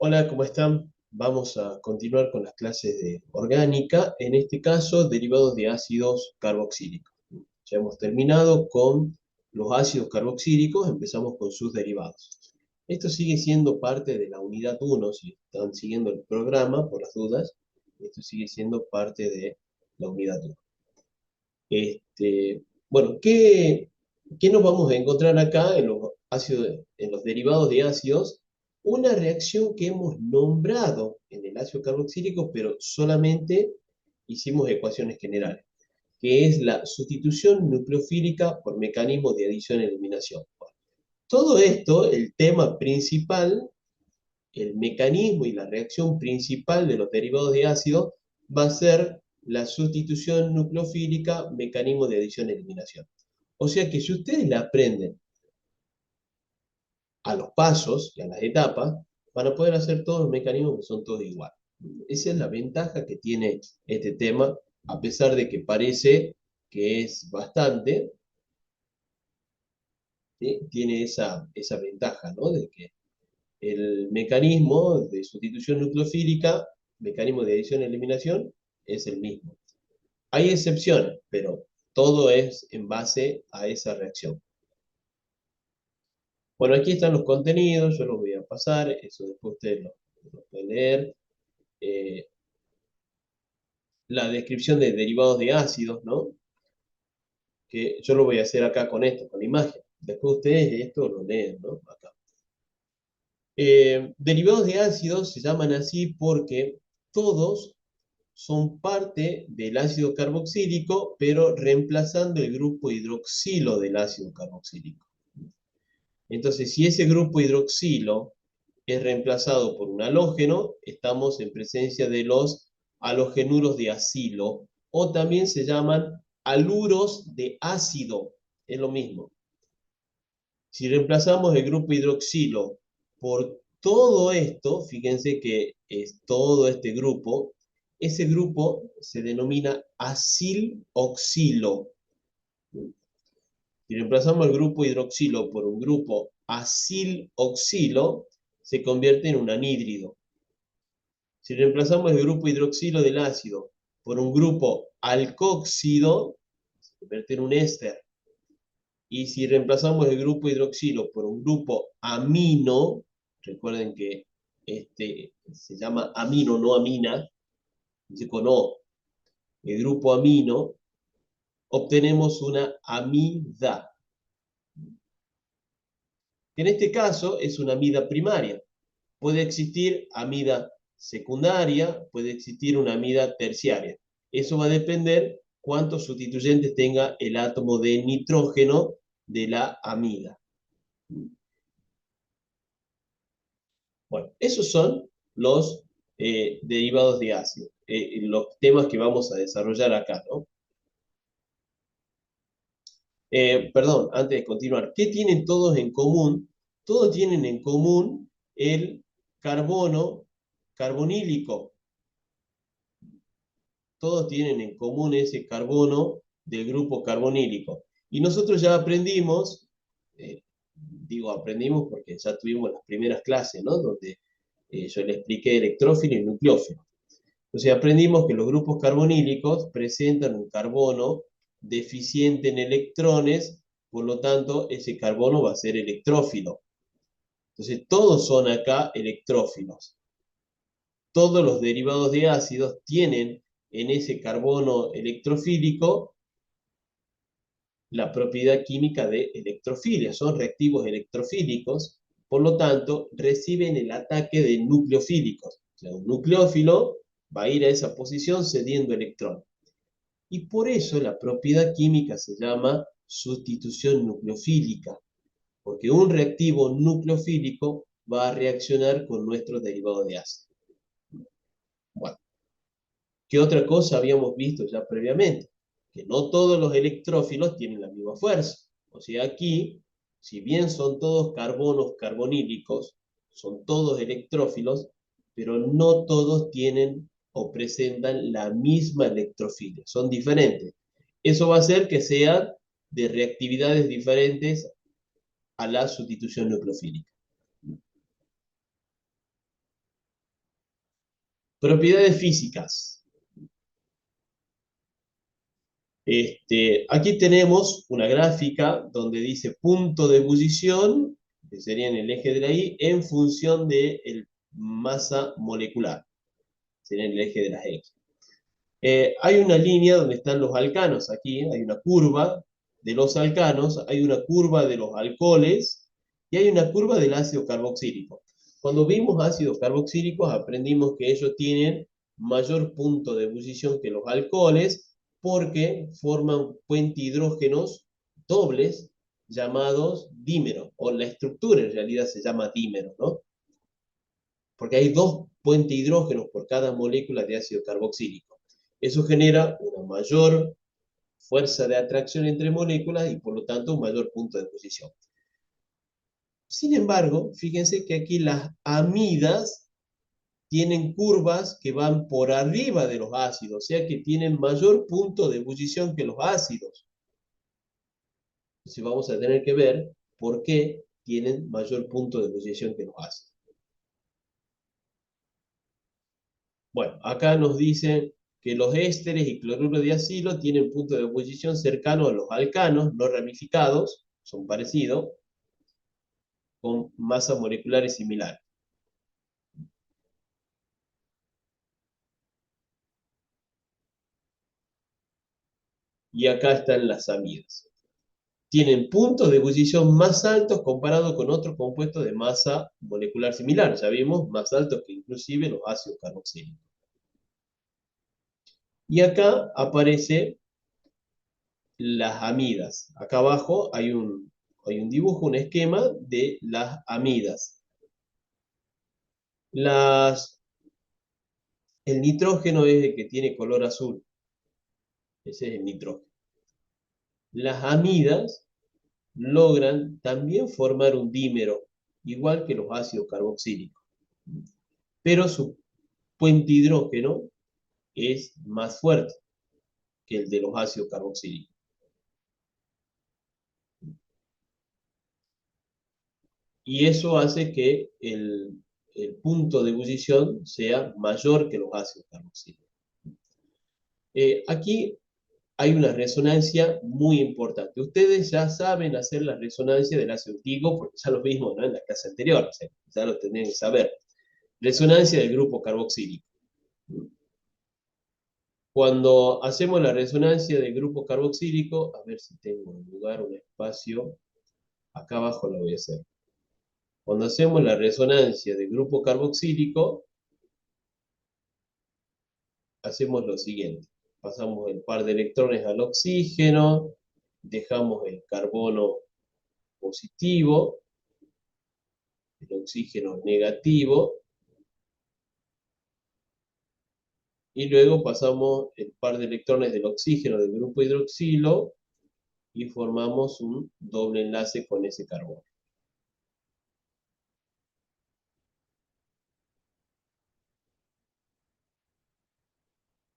Hola, ¿cómo están? Vamos a continuar con las clases de orgánica, en este caso derivados de ácidos carboxílicos. Ya hemos terminado con los ácidos carboxílicos, empezamos con sus derivados. Esto sigue siendo parte de la unidad 1, si están siguiendo el programa, por las dudas, esto sigue siendo parte de la unidad 1. Bueno, ¿qué nos vamos a encontrar acá en los ácidos, en los derivados de ácidos? Una reacción que hemos nombrado en el ácido carboxílico, pero solamente hicimos ecuaciones generales, que es la sustitución nucleofílica por mecanismo de adición-eliminación. Todo esto, el tema principal, el mecanismo y la reacción principal de los derivados de ácido va a ser la sustitución nucleofílica, mecanismo de adición-eliminación. O sea que si ustedes la aprenden a los pasos y a las etapas, van a poder hacer todos los mecanismos que son todos iguales. Esa es la ventaja que tiene este tema, a pesar de que parece que es bastante, ¿sí? Tiene esa ventaja, ¿no? De que el mecanismo de sustitución nucleofílica, mecanismo de adición-eliminación, es el mismo. Hay excepciones, pero todo es en base a esa reacción. Bueno, aquí están los contenidos, yo los voy a pasar, eso después ustedes lo pueden leer. Eh, la descripción de derivados de ácidos, ¿no? Que yo lo voy a hacer acá con esto, con la imagen. Después ustedes esto lo leen, ¿no? Acá. Derivados de ácidos se llaman así porque todos son parte del ácido carboxílico, pero reemplazando el grupo hidroxilo del ácido carboxílico. Entonces, si ese grupo hidroxilo es reemplazado por un halógeno, estamos en presencia de los halogenuros de acilo, o también se llaman haluros de ácido, es lo mismo. Si reemplazamos el grupo hidroxilo por todo esto, fíjense que es todo este grupo, ese grupo se denomina acil-oxilo. Si reemplazamos el grupo hidroxilo por un grupo acil-oxilo, se convierte en un anhídrido. Si reemplazamos el grupo hidroxilo del ácido por un grupo alcoxído, se convierte en un éster. Y si reemplazamos el grupo hidroxilo por un grupo amino, recuerden que este se llama amino, no amina, dice con O, el grupo amino, obtenemos una amida. En este caso es una amida primaria. Puede existir amida secundaria, puede existir una amida terciaria. Eso va a depender cuántos sustituyentes tenga el átomo de nitrógeno de la amida. Bueno, esos son los derivados de ácido, los temas que vamos a desarrollar acá, ¿no? Perdón, antes de continuar, ¿qué tienen todos en común? Todos tienen en común el carbono carbonílico. Todos tienen en común ese carbono del grupo carbonílico. Y nosotros ya aprendimos, digo aprendimos porque ya tuvimos las primeras clases, ¿no? Donde yo le expliqué electrófilo y nucleófilo. Entonces aprendimos que los grupos carbonílicos presentan un carbono deficiente en electrones, por lo tanto ese carbono va a ser electrófilo. Entonces todos son acá electrófilos. Todos los derivados de ácidos tienen en ese carbono electrofílico la propiedad química de electrofilia. Son reactivos electrofílicos, por lo tanto reciben el ataque de nucleofílicos. O sea, un nucleófilo va a ir a esa posición cediendo electrones. Y por eso la propiedad química se llama sustitución nucleofílica, porque un reactivo nucleofílico va a reaccionar con nuestro derivado de ácido. Bueno, ¿qué otra cosa habíamos visto ya previamente? Que no todos los electrófilos tienen la misma fuerza. O sea, aquí, si bien son todos carbonos carbonílicos, son todos electrófilos, pero no todos tienen o presentan la misma electrofilia, son diferentes. Eso va a hacer que sean de reactividades diferentes a la sustitución nucleofílica. Propiedades físicas. Aquí tenemos una gráfica donde dice punto de ebullición, que sería en el eje de la Y, en función de masa molecular, sería en el eje de las X. Hay una línea donde están los alcanos, aquí hay una curva de los alcanos, hay una curva de los alcoholes y hay una curva del ácido carboxílico. Cuando vimos ácidos carboxílicos aprendimos que ellos tienen mayor punto de ebullición que los alcoholes porque forman puente hidrógenos dobles llamados dímeros, o la estructura en realidad se llama dímero, ¿no? Porque hay dos puentes hidrógenos por cada molécula de ácido carboxílico. Eso genera una mayor fuerza de atracción entre moléculas y por lo tanto un mayor punto de ebullición. Sin embargo, fíjense que aquí las amidas tienen curvas que van por arriba de los ácidos, o sea que tienen mayor punto de ebullición que los ácidos. Entonces vamos a tener que ver por qué tienen mayor punto de ebullición que los ácidos. Bueno, acá nos dicen que los ésteres y cloruro de acilo tienen punto de ebullición cercano a los alcanos, no ramificados, son parecidos, con masas moleculares similares. Y acá están las amidas. Tienen puntos de ebullición más altos comparado con otros compuestos de masa molecular similar. Ya vimos, más altos que inclusive los ácidos carboxílicos. Y acá aparece las amidas. Acá abajo hay un dibujo, un esquema de las amidas. El nitrógeno es el que tiene color azul. Ese es el nitrógeno. Las amidas logran también formar un dímero, igual que los ácidos carboxílicos. Pero su puente hidrógeno es más fuerte que el de los ácidos carboxílicos. Y eso hace que el punto de ebullición sea mayor que los ácidos carboxílicos. Aquí hay una resonancia muy importante. Ustedes ya saben hacer la resonancia del ácido úrico porque ya lo vimos, ¿no?, en la clase anterior, o sea, ya lo tienen que saber. Resonancia del grupo carboxílico. Cuando hacemos la resonancia del grupo carboxílico, a ver si tengo un lugar, un espacio, acá abajo lo voy a hacer. Cuando hacemos la resonancia del grupo carboxílico, hacemos lo siguiente. Pasamos el par de electrones al oxígeno, dejamos el carbono positivo, el oxígeno negativo, y luego pasamos el par de electrones del oxígeno del grupo hidroxilo y formamos un doble enlace con ese carbono.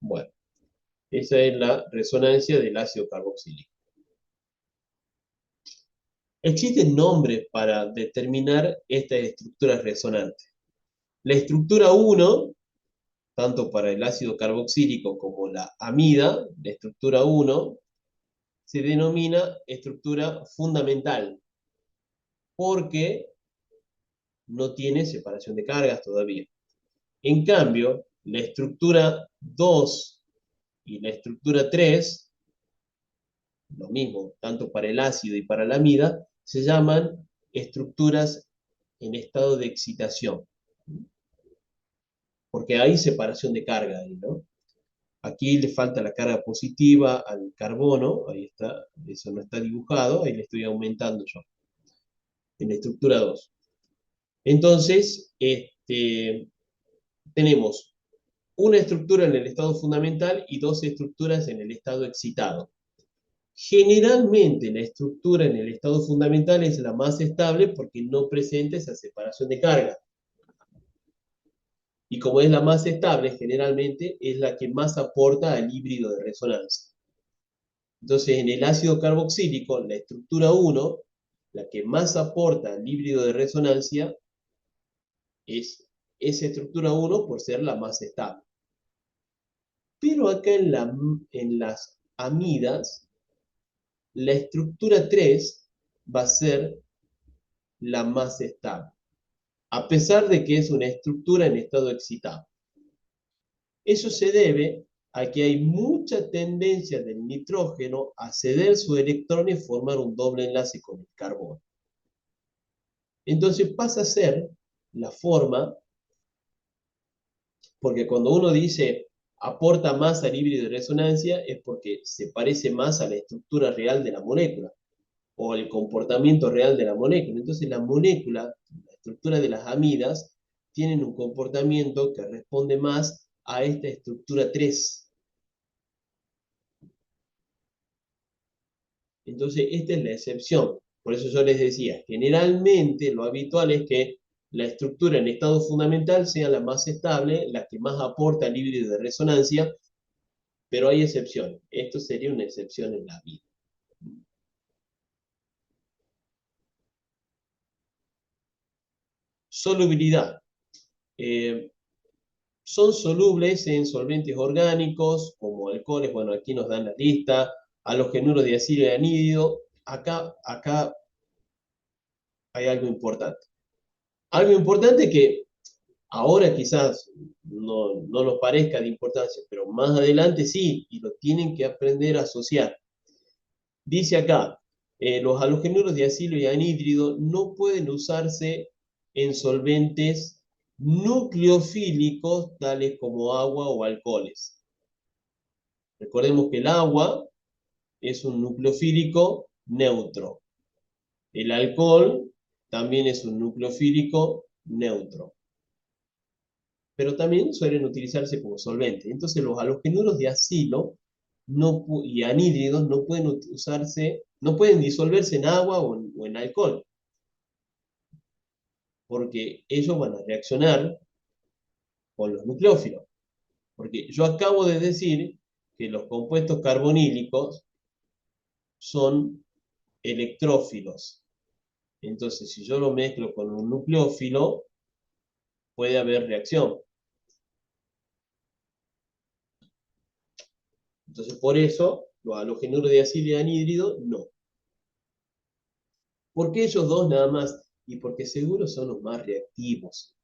Bueno, esa es la resonancia del ácido carboxílico. Existen nombres para determinar estas estructuras resonantes. La estructura 1, tanto para el ácido carboxílico como la amida, la estructura 1, se denomina estructura fundamental, porque no tiene separación de cargas todavía. En cambio, la estructura 2 y la estructura 3, lo mismo, tanto para el ácido y para la amida, se llaman estructuras en estado de excitación, porque hay separación de carga ahí, ¿no? Aquí le falta la carga positiva al carbono, ahí está, eso no está dibujado, ahí le estoy aumentando yo, en la estructura 2. Entonces, tenemos una estructura en el estado fundamental y dos estructuras en el estado excitado. Generalmente la estructura en el estado fundamental es la más estable porque no presenta esa separación de carga. Y como es la más estable, generalmente es la que más aporta al híbrido de resonancia. Entonces, en el ácido carboxílico, la estructura 1, la que más aporta al híbrido de resonancia es esa estructura 1 por ser la más estable. Pero acá en las amidas, la estructura 3 va a ser la más estable, a pesar de que es una estructura en estado excitado. Eso se debe a que hay mucha tendencia del nitrógeno a ceder su electrón y formar un doble enlace con el carbono. Entonces pasa a ser la forma, porque cuando uno dice aporta más al híbrido de resonancia es porque se parece más a la estructura real de la molécula o el comportamiento real de la molécula. Entonces la molécula, la estructura de las amidas, tienen un comportamiento que responde más a esta estructura 3. Entonces esta es la excepción. Por eso yo les decía, generalmente lo habitual es que la estructura en estado fundamental sea la más estable, la que más aporta al híbrido de resonancia, pero hay excepciones. Esto sería una excepción en la vida. Solubilidad. Son solubles en solventes orgánicos, como alcoholes, bueno, aquí nos dan la lista, halogenuros de acilo y anhídrido. Acá hay algo importante. Algo importante que ahora quizás no nos parezca de importancia, pero más adelante sí, y lo tienen que aprender a asociar. Dice acá, los halogenuros de acilo y anhídrido no pueden usarse en solventes nucleofílicos tales como agua o alcoholes. Recordemos que el agua es un nucleofílico neutro. El alcohol también es un nucleofílico neutro. Pero también suelen utilizarse como solvente. Entonces los halogenuros de acilo y anhídridos no pueden usarse, no pueden disolverse en agua o en alcohol, porque ellos van a reaccionar con los nucleófilos. Porque yo acabo de decir que los compuestos carbonílicos son electrófilos. Entonces, si yo lo mezclo con un nucleófilo, puede haber reacción. Entonces, por eso, los halogenuros de acilo y anhídrido, no. ¿Por qué ellos dos nada más? Y porque seguro son los más reactivos.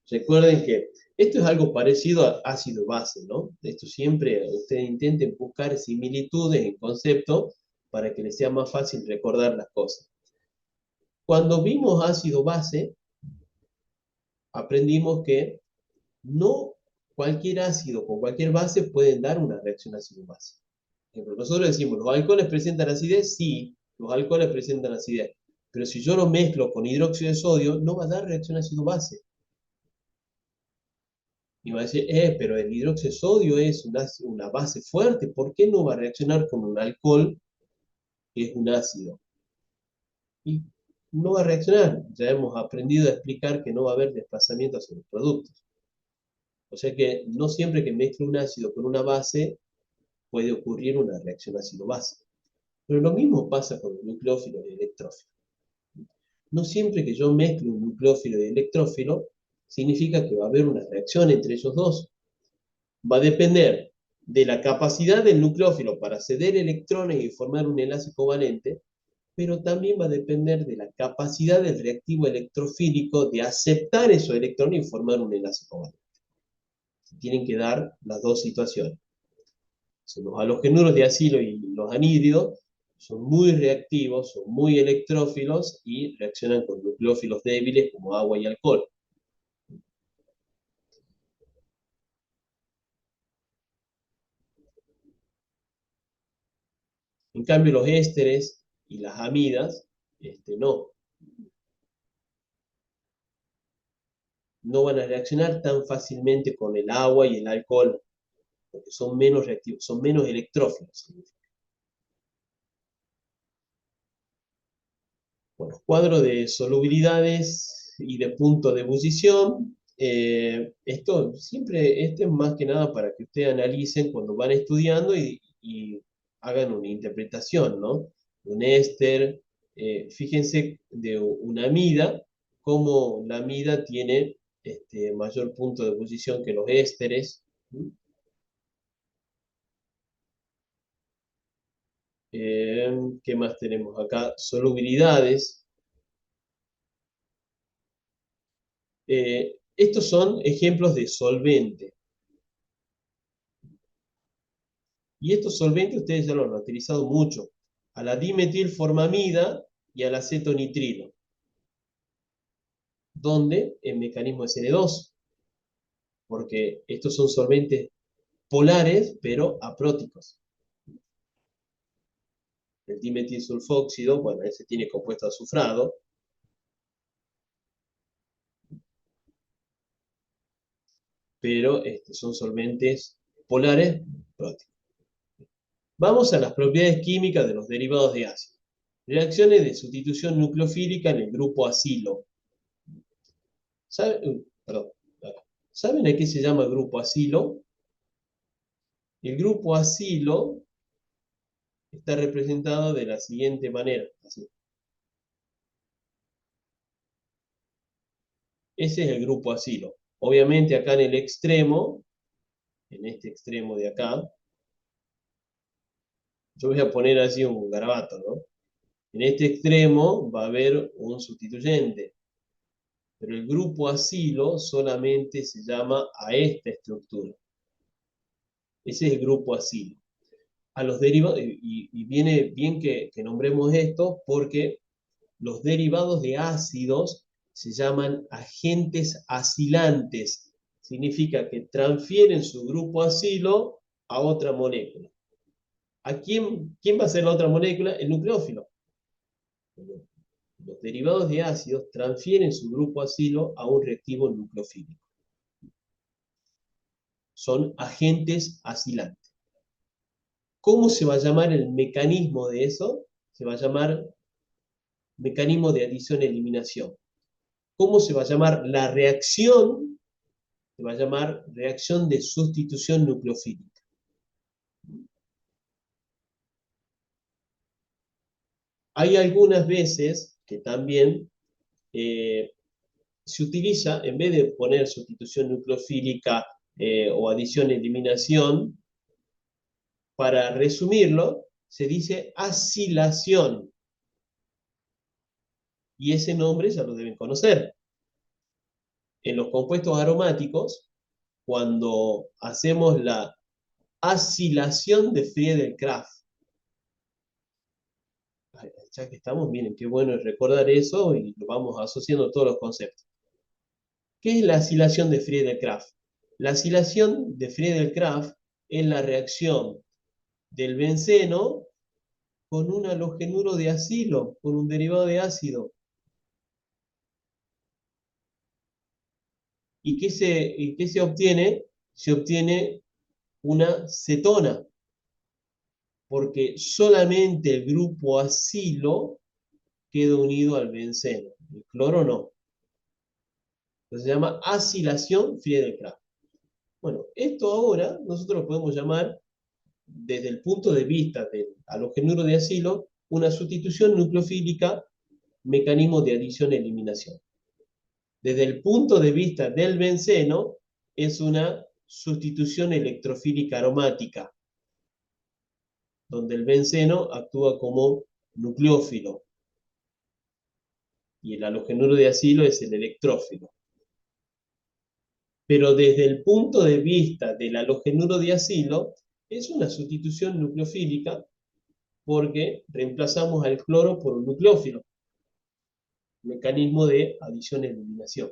Recuerden que esto es algo parecido a ácido-base, ¿no? Esto siempre ustedes intenten buscar similitudes en concepto para que les sea más fácil recordar las cosas. Cuando vimos ácido-base, aprendimos que no cualquier ácido con cualquier base pueden dar una reacción ácido-base. Por ejemplo, nosotros decimos, ¿los alcoholes presentan acidez? Sí, los alcoholes presentan acidez. Pero si yo lo mezclo con hidróxido de sodio, no va a dar reacción ácido-base. Y va a decir, pero el hidróxido de sodio es una base fuerte, ¿por qué no va a reaccionar con un alcohol que es un ácido? Y no va a reaccionar. Ya hemos aprendido a explicar que no va a haber desplazamiento hacia los productos. O sea que no siempre que mezcle un ácido con una base puede ocurrir una reacción ácido-base. Pero lo mismo pasa con el nucleófilo y el electrófilo. No siempre que yo mezcle un nucleófilo y electrófilo significa que va a haber una reacción entre ellos dos. Va a depender de la capacidad del nucleófilo para ceder electrones y formar un enlace covalente, pero también va a depender de la capacidad del reactivo electrofílico de aceptar esos electrones y formar un enlace covalente. Tienen que dar las dos situaciones. Los halogenuros de acilo y los anhídridos son muy reactivos, son muy electrófilos y reaccionan con nucleófilos débiles como agua y alcohol. En cambio, los ésteres y las amidas, no. No van a reaccionar tan fácilmente con el agua y el alcohol, porque son menos reactivos, son menos electrófilos. Bueno, cuadro de solubilidades y de punto de ebullición. Esto es más que nada para que ustedes analicen cuando van estudiando y hagan una interpretación, ¿no? Un éster, fíjense de una amida, cómo la amida tiene mayor punto de ebullición que los ésteres. ¿Qué más tenemos acá? Solubilidades. Estos son ejemplos de solvente. Y estos solventes ustedes ya lo han utilizado mucho. A la dimetilformamida y al acetonitrilo. ¿Dónde? En mecanismo SN2. Porque estos son solventes polares, pero apróticos. El dimetilsulfóxido, bueno, ese tiene compuesto azufrado. Pero son solventes polares apróticos. Vamos a las propiedades químicas de los derivados de ácido. Reacciones de sustitución nucleofílica en el grupo acilo. Perdón. ¿Saben a qué se llama grupo acilo? El grupo acilo está representado de la siguiente manera. Así. Ese es el grupo acilo. Obviamente acá en el extremo, en este extremo de acá, yo voy a poner así un garabato, ¿no? En este extremo va a haber un sustituyente. Pero el grupo acilo solamente se llama a esta estructura. Ese es el grupo acilo. A los derivados, y viene bien que nombremos esto porque los derivados de ácidos se llaman agentes acilantes. Significa que transfieren su grupo acilo a otra molécula. ¿Quién va a ser la otra molécula? El nucleófilo. Los derivados de ácidos transfieren su grupo acilo a un reactivo nucleofílico. Son agentes acilantes. ¿Cómo se va a llamar el mecanismo de eso? Se va a llamar mecanismo de adición-eliminación. ¿Cómo se va a llamar la reacción? Se va a llamar reacción de sustitución nucleofílica. Hay algunas veces que también se utiliza, en vez de poner sustitución nucleofílica o adición-eliminación, para resumirlo, se dice acilación. Y ese nombre ya lo deben conocer. En los compuestos aromáticos, cuando hacemos la acilación de Friedel-Crafts, ya que estamos, miren, qué bueno es recordar eso y lo vamos asociando a todos los conceptos. ¿Qué es la acilación de Friedel-Crafts? La acilación de Friedel-Crafts es la reacción del benceno con un halogenuro de acilo, con un derivado de ácido. ¿Y qué se obtiene? Se obtiene una cetona, porque solamente el grupo acilo queda unido al benceno, el cloro no. Entonces se llama acilación Friedel-Crafts. Bueno, esto ahora nosotros lo podemos llamar, desde el punto de vista del halogenuro de acilo, una sustitución nucleofílica, mecanismo de adición-eliminación. Desde el punto de vista del benceno, es una sustitución electrofílica aromática, donde el benceno actúa como nucleófilo y el halogenuro de acilo es el electrófilo. Pero desde el punto de vista del halogenuro de acilo, es una sustitución nucleofílica porque reemplazamos al cloro por un nucleófilo. Mecanismo de adición-eliminación.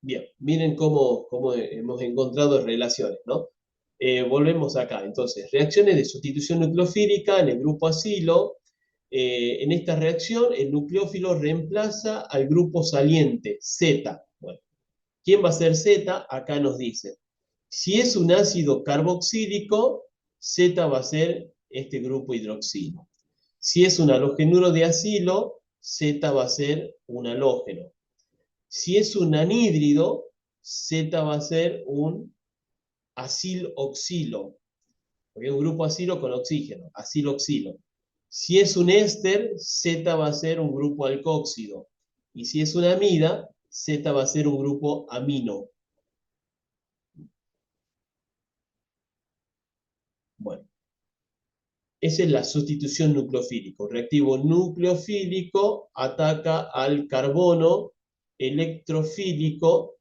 Bien, miren cómo hemos encontrado relaciones, ¿no? Volvemos acá, entonces, reacciones de sustitución nucleofílica en el grupo acilo. En esta reacción, el nucleófilo reemplaza al grupo saliente, Z. Bueno, ¿quién va a ser Z? Acá nos dice. Si es un ácido carboxílico, Z va a ser este grupo hidroxilo. Si es un halogenuro de acilo, Z va a ser un halógeno. Si es un anhídrido, Z va a ser un acil-oxilo, porque es un grupo acilo con oxígeno, acil-oxilo. Si es un éster, Z va a ser un grupo alcóxido. Y si es una amida, Z va a ser un grupo amino. Bueno, esa es la sustitución nucleofílica. Un reactivo nucleofílico ataca al carbono electrofílico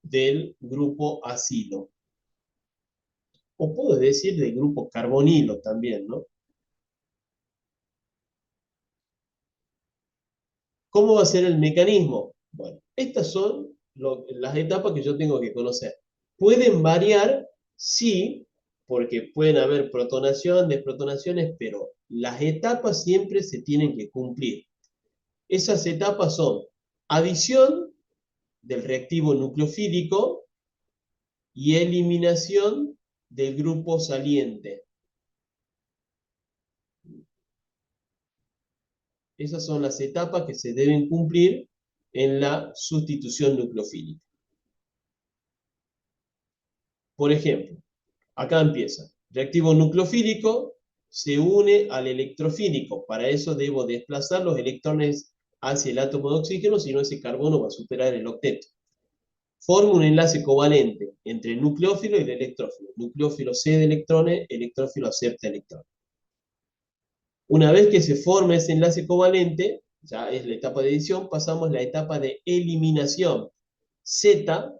del grupo acilo. O puedo decir del grupo carbonilo también, ¿no? ¿Cómo va a ser el mecanismo? Bueno, estas son las etapas que yo tengo que conocer. Pueden variar, sí, porque pueden haber protonación, desprotonaciones, pero las etapas siempre se tienen que cumplir. Esas etapas son adición del reactivo nucleofílico y eliminación del grupo saliente. Esas son las etapas que se deben cumplir en la sustitución nucleofílica. Por ejemplo, acá empieza. Reactivo nucleofílico se une al electrofílico. Para eso debo desplazar los electrones hacia el átomo de oxígeno, si no ese carbono va a superar el octeto. Forma un enlace covalente entre el nucleófilo y el electrófilo. Nucleófilo cede electrones, electrófilo acepta electrones. Una vez que se forma ese enlace covalente, ya es la etapa de adición, pasamos a la etapa de eliminación. Z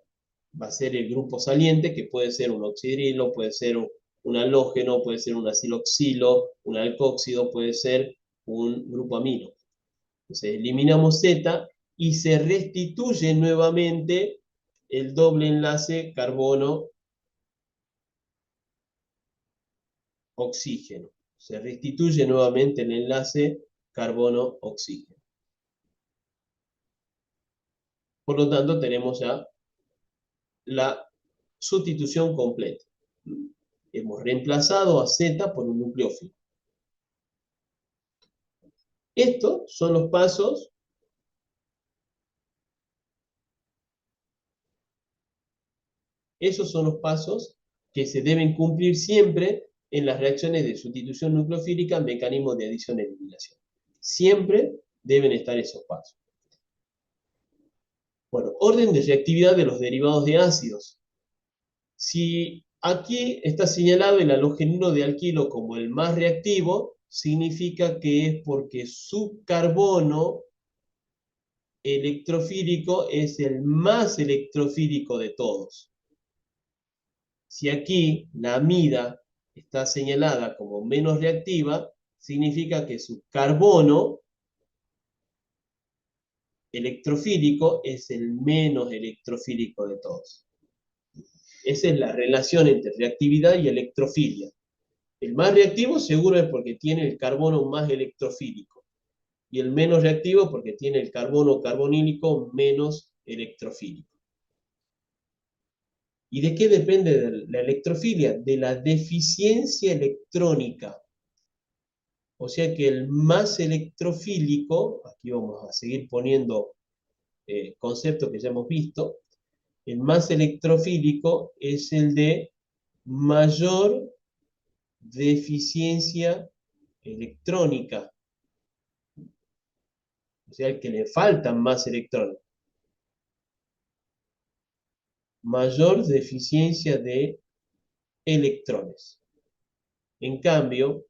va a ser el grupo saliente, que puede ser un oxidrilo, puede ser un halógeno, puede ser un aciloxilo, un alcóxido, puede ser un grupo amino. Entonces eliminamos Z y se restituye nuevamente el doble enlace carbono-oxígeno. Se restituye nuevamente el enlace carbono-oxígeno. Por lo tanto, tenemos ya la sustitución completa. Hemos reemplazado a Z por un nucleófilo. Estos son los pasos Esos son los pasos que se deben cumplir siempre en las reacciones de sustitución nucleofílica, mecanismos de adición y eliminación. Siempre deben estar esos pasos. Bueno, orden de reactividad de los derivados de ácidos. Si aquí está señalado el halogenuro de alquilo como el más reactivo, significa que es porque su carbono electrofílico es el más electrofílico de todos. Si aquí la amida está señalada como menos reactiva, significa que su carbono electrofílico es el menos electrofílico de todos. Esa es la relación entre reactividad y electrofilia. El más reactivo seguro es porque tiene el carbono más electrofílico. Y el menos reactivo porque tiene el carbono carbonílico menos electrofílico. ¿Y de qué depende de la electrofilia? De la deficiencia electrónica. O sea que el más electrofílico, aquí vamos a seguir poniendo conceptos que ya hemos visto, el más electrofílico es el de mayor deficiencia electrónica. O sea, el que le faltan más electrones. Mayor deficiencia de electrones. En cambio,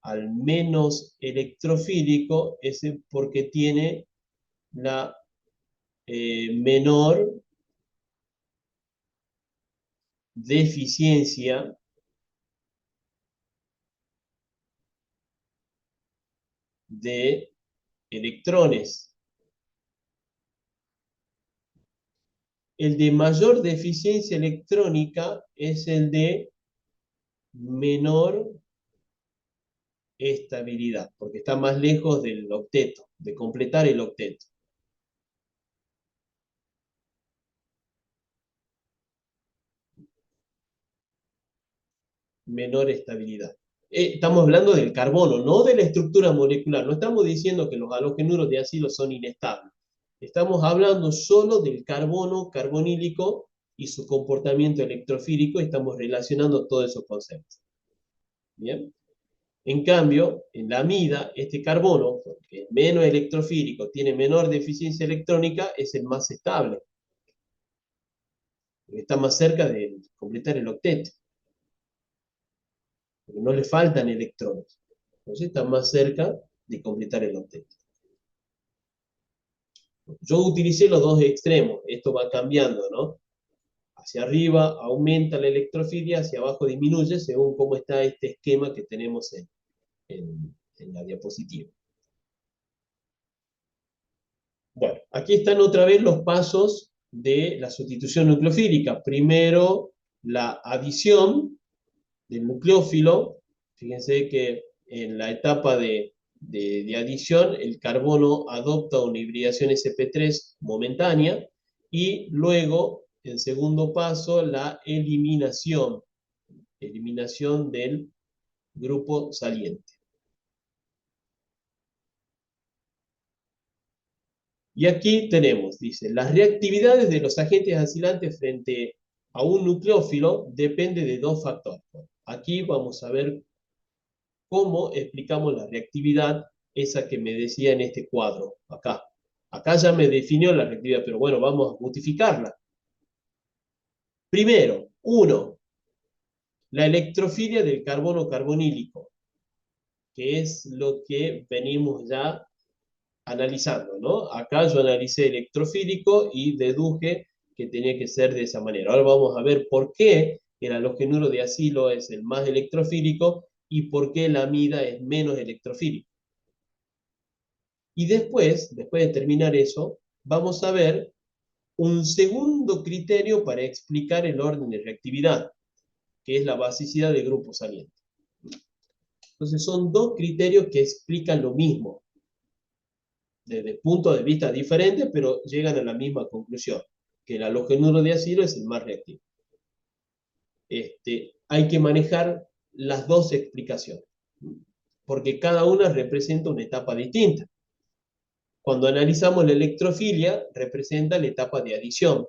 al menos electrofílico es porque tiene la menor deficiencia de electrones. El de mayor deficiencia electrónica es el de menor estabilidad, porque está más lejos del octeto, de completar el octeto. Menor estabilidad. Estamos hablando del carbono, no de la estructura molecular. No estamos diciendo que los halogenuros de ácido son inestables. Estamos hablando solo del carbono carbonílico y su comportamiento electrofílico, y estamos relacionando todos esos conceptos. ¿Bien? En cambio, en la amida, este carbono, porque es menos electrofílico, tiene menor deficiencia electrónica, es el más estable. Está más cerca de completar el octeto. Porque no le faltan electrones. Entonces está más cerca de completar el octeto. Yo utilicé los dos extremos. Esto va cambiando, ¿no? Hacia arriba aumenta la electrofilia, hacia abajo disminuye, según cómo está este esquema que tenemos en la diapositiva. Bueno, aquí están otra vez los pasos de la sustitución nucleofílica. Primero, la adición del nucleófilo. Fíjense que en la etapa de adición, el carbono adopta una hibridación sp3 momentánea, y luego, en segundo paso, la eliminación del grupo saliente. Y aquí tenemos, dice, las reactividades de los agentes acilantes frente a un nucleófilo depende de dos factores. Aquí vamos a ver cómo explicamos la reactividad, esa que me decía en este cuadro, acá. Acá ya me definió la reactividad, pero bueno, vamos a modificarla. Primero, uno, la electrofilia del carbono carbonílico, que es lo que venimos ya analizando, ¿no? Acá yo analicé electrofílico y deduje que tenía que ser de esa manera. Ahora vamos a ver por qué el halogenuro de acilo es el más electrofílico y por qué la amida es menos electrofílica. Y después de terminar eso, vamos a ver un segundo criterio para explicar el orden de reactividad, que es la basicidad del grupo saliente. Entonces son dos criterios que explican lo mismo, desde puntos de vista diferentes, pero llegan a la misma conclusión, que el halogenuro de acilo es el más reactivo. Hay que manejar las dos explicaciones, porque cada una representa una etapa distinta. Cuando analizamos la electrofilia, representa la etapa de adición.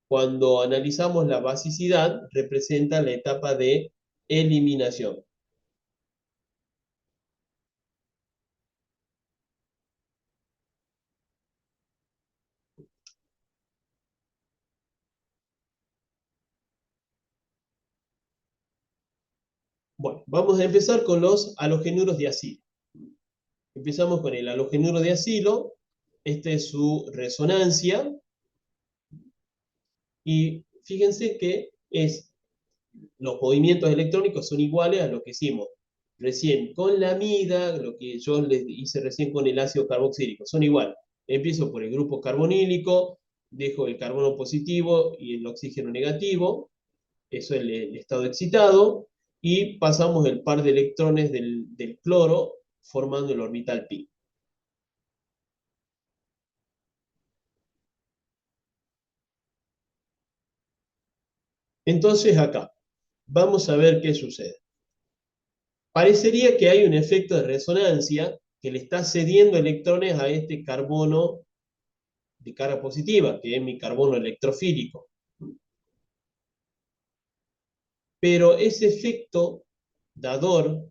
Cuando analizamos la basicidad, representa la etapa de eliminación. Bueno, vamos a empezar con los halogenuros de acilo. Empezamos con el halogenuro de acilo. Esta es su resonancia. Y fíjense que los movimientos electrónicos son iguales a lo que hicimos recién con la amida, lo que yo les hice recién con el ácido carboxílico. Son iguales. Empiezo por el grupo carbonílico, dejo el carbono positivo y el oxígeno negativo. Eso es el estado excitado. Y pasamos el par de electrones del cloro formando el orbital pi. Entonces acá, vamos a ver qué sucede. Parecería que hay un efecto de resonancia que le está cediendo electrones a este carbono de carga positiva, que es mi carbono electrofílico. Pero ese efecto dador,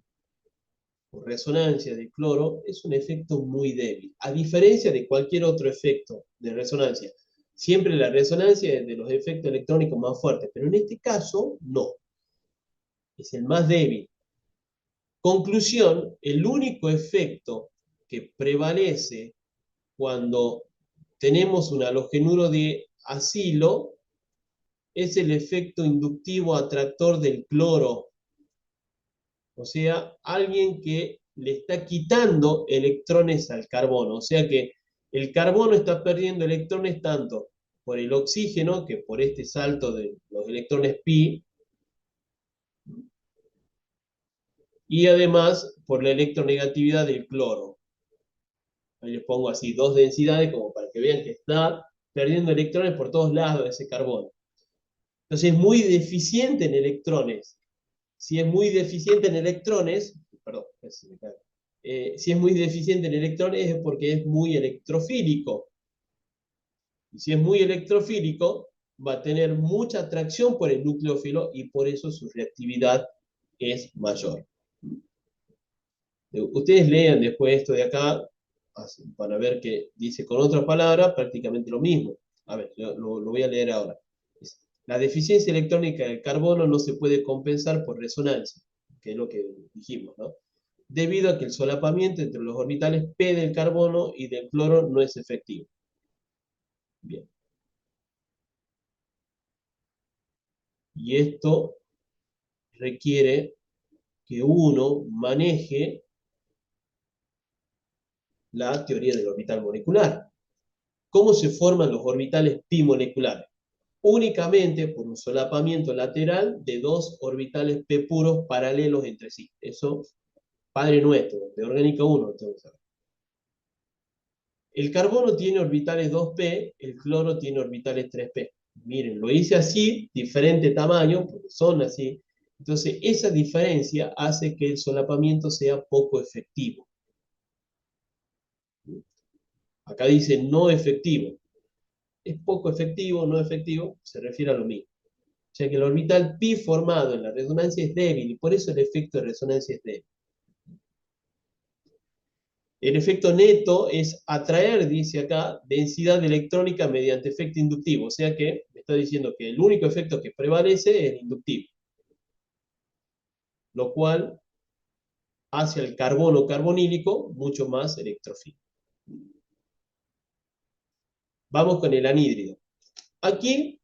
o resonancia de cloro, es un efecto muy débil, a diferencia de cualquier otro efecto de resonancia. Siempre la resonancia es de los efectos electrónicos más fuertes, pero en este caso no. Es el más débil. Conclusión, el único efecto que prevalece cuando tenemos un halogenuro de acilo es el efecto inductivo atractor del cloro. O sea, alguien que le está quitando electrones al carbono. O sea que el carbono está perdiendo electrones tanto por el oxígeno, que por este salto de los electrones pi, y además por la electronegatividad del cloro. Ahí les pongo así dos densidades como para que vean que está perdiendo electrones por todos lados de ese carbono. Entonces es muy deficiente en electrones. Si es muy deficiente en electrones, perdón, si es muy deficiente en electrones es porque es muy electrofílico. Y si es muy electrofílico, va a tener mucha atracción por el nucleófilo y por eso su reactividad es mayor. Ustedes lean después esto de acá para ver que dice con otra palabra prácticamente lo mismo. A ver, lo voy a leer ahora. La deficiencia electrónica del carbono no se puede compensar por resonancia, que es lo que dijimos, ¿no? Debido a que el solapamiento entre los orbitales P del carbono y del cloro no es efectivo. Bien. Y esto requiere que uno maneje la teoría del orbital molecular. ¿Cómo se forman los orbitales pi moleculares? Únicamente por un solapamiento lateral de dos orbitales p puros paralelos entre sí. Eso, Padre Nuestro, de Orgánica 1. Entonces. El carbono tiene orbitales 2p, el cloro tiene orbitales 3p. Miren, lo hice así, diferente tamaño, porque son así. Entonces, esa diferencia hace que el solapamiento sea poco efectivo. Acá dice no efectivo. Es poco efectivo, no efectivo, se refiere a lo mismo. O sea que el orbital pi formado en la resonancia es débil y por eso el efecto de resonancia es débil. El efecto neto es atraer, dice acá, densidad electrónica mediante efecto inductivo. O sea que me está diciendo que el único efecto que prevalece es el inductivo. Lo cual hace al carbono carbonílico mucho más electrofílico. Vamos con el anhídrido. Aquí,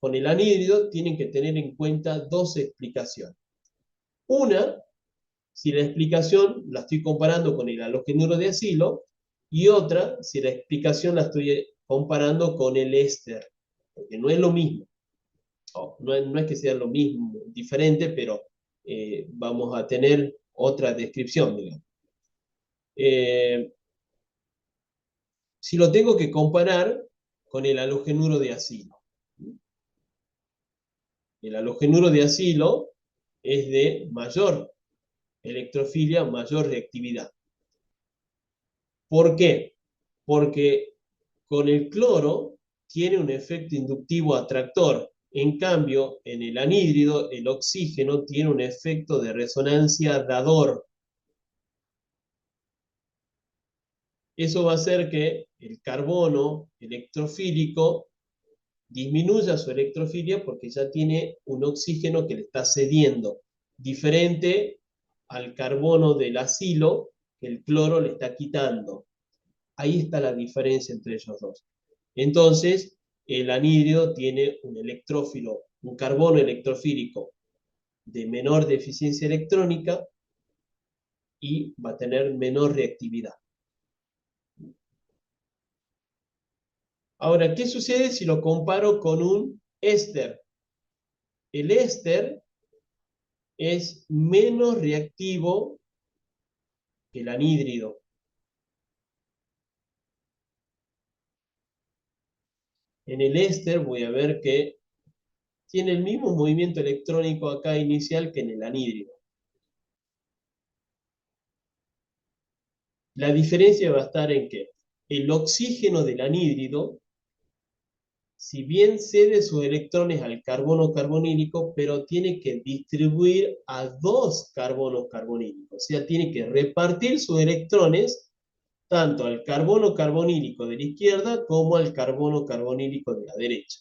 con el anhídrido, tienen que tener en cuenta dos explicaciones. Una, si la explicación la estoy comparando con el halogenuro de acilo, y otra, si la explicación la estoy comparando con el éster, porque no es lo mismo. No es que sea lo mismo, diferente, pero vamos a tener otra descripción, digamos. Si lo tengo que comparar con el halogenuro de acilo. El halogenuro de acilo es de mayor electrofilia, mayor reactividad. ¿Por qué? Porque con el cloro tiene un efecto inductivo atractor. En cambio, en el anhídrido, el oxígeno tiene un efecto de resonancia dador. Eso va a hacer que el carbono electrofílico disminuya su electrofilia porque ya tiene un oxígeno que le está cediendo, diferente al carbono del acilo que el cloro le está quitando. Ahí está la diferencia entre ellos dos. Entonces, el anhídrido tiene un electrófilo, un carbono electrofílico de menor deficiencia electrónica y va a tener menor reactividad. Ahora, ¿qué sucede si lo comparo con un éster? El éster es menos reactivo que el anhídrido. En el éster voy a ver que tiene el mismo movimiento electrónico acá inicial que en el anhídrido. La diferencia va a estar en que el oxígeno del anhídrido, si bien cede sus electrones al carbono carbonílico, pero tiene que distribuir a dos carbonos carbonílicos. O sea, tiene que repartir sus electrones tanto al carbono carbonílico de la izquierda como al carbono carbonílico de la derecha.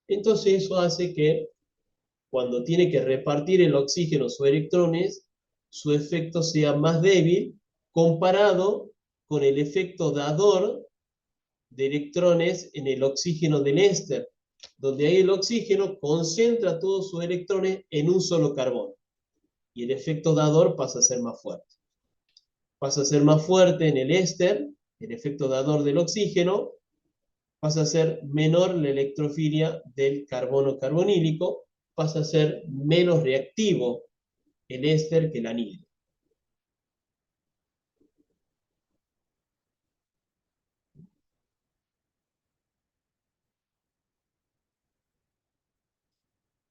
Entonces eso hace que cuando tiene que repartir el oxígeno sus electrones, su efecto sea más débil comparado con el efecto dador de electrones en el oxígeno del éster, donde ahí el oxígeno concentra todos sus electrones en un solo carbono. Y el efecto dador pasa a ser más fuerte. Pasa a ser más fuerte en el éster, el efecto dador del oxígeno, pasa a ser menor la electrofilia del carbono carbonílico, pasa a ser menos reactivo el éster que el anhídrido.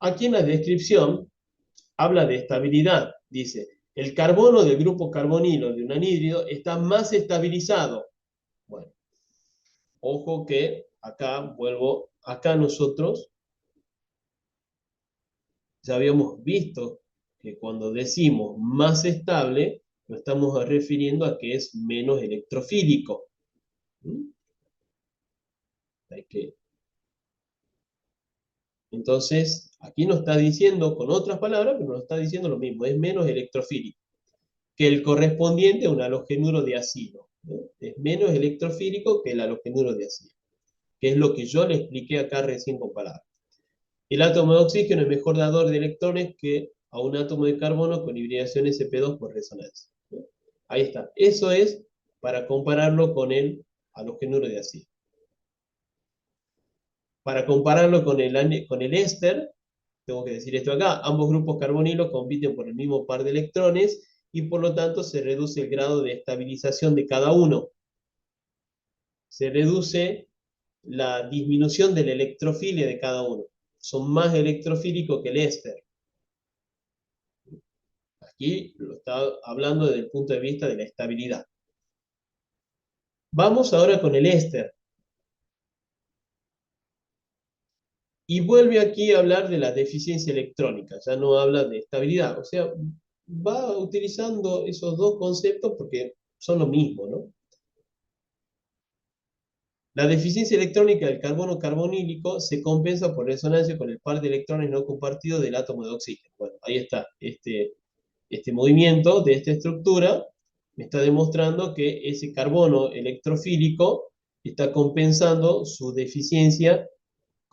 Aquí en la descripción habla de estabilidad. Dice, el carbono del grupo carbonilo de un anhídrido está más estabilizado. Bueno, ojo que acá vuelvo acá nosotros ya habíamos visto que cuando decimos más estable, nos estamos refiriendo a que es menos electrofílico. ¿Mm? Hay que... Entonces, aquí nos está diciendo, con otras palabras, pero nos está diciendo lo mismo, es menos electrofílico que el correspondiente a un halogenuro de ácido. Es menos electrofílico que el halogenuro de ácido, que es lo que yo le expliqué acá recién con palabras. El átomo de oxígeno es mejor dador de electrones que a un átomo de carbono con hibridación sp2 por resonancia. Ahí está. Eso es para compararlo con el halogenuro de ácido. Para compararlo con el éster, tengo que decir esto acá, ambos grupos carbonilo compiten por el mismo par de electrones y por lo tanto se reduce el grado de estabilización de cada uno. Se reduce la disminución de la electrofilia de cada uno. Son más electrofílicos que el éster. Aquí lo está hablando desde el punto de vista de la estabilidad. Vamos ahora con el éster. Y vuelve aquí a hablar de la deficiencia electrónica, ya no habla de estabilidad. O sea, va utilizando esos dos conceptos porque son lo mismo, ¿no? La deficiencia electrónica del carbono carbonílico se compensa por resonancia con el par de electrones no compartidos del átomo de oxígeno. Bueno, ahí está. Este movimiento de esta estructura me está demostrando que ese carbono electrofílico está compensando su deficiencia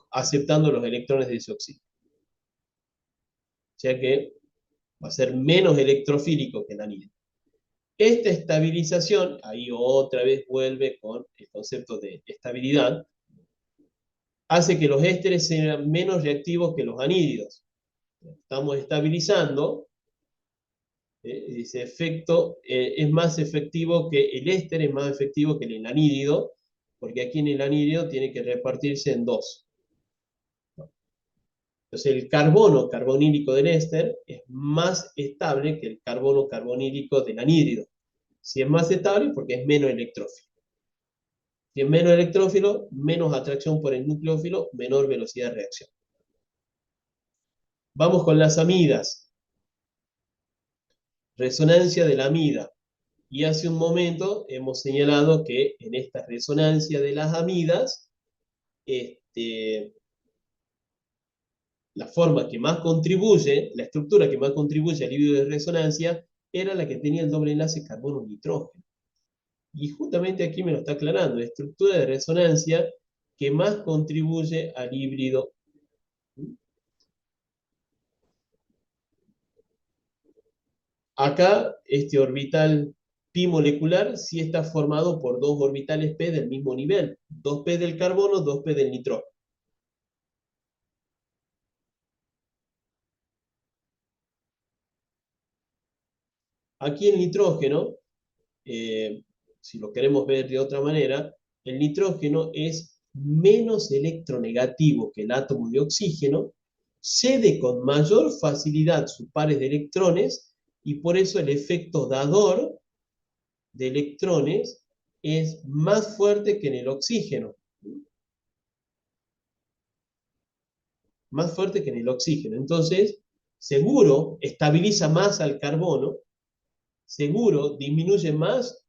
aceptando los electrones de ese oxígeno. O sea que va a ser menos electrofílico que el anhídrido. Esta estabilización, ahí otra vez vuelve con el concepto de estabilidad, hace que los ésteres sean menos reactivos que los anhídridos. Estamos estabilizando, ese efecto es más efectivo que el éster, es más efectivo que el anhídrido, porque aquí en el anhídrido tiene que repartirse en dos. Entonces el carbono carbonílico del éster es más estable que el carbono carbonílico del anhídrido. Si es más estable, porque es menos electrófilo. Si es menos electrófilo, menos atracción por el nucleófilo, menor velocidad de reacción. Vamos con las amidas. Resonancia de la amida. Y hace un momento hemos señalado que en esta resonancia de las amidas, la forma que más contribuye, la estructura que más contribuye al híbrido de resonancia, era la que tenía el doble enlace carbono-nitrógeno. Y justamente aquí me lo está aclarando, la estructura de resonancia que más contribuye al híbrido. Acá, este orbital pi molecular sí está formado por dos orbitales p del mismo nivel, 2p del carbono, 2p del nitrógeno. Aquí el nitrógeno, si lo queremos ver de otra manera, el nitrógeno es menos electronegativo que el átomo de oxígeno, cede con mayor facilidad sus pares de electrones y por eso el efecto dador de electrones es más fuerte que en el oxígeno. Más fuerte que en el oxígeno. Entonces, seguro estabiliza más al carbono, seguro disminuye más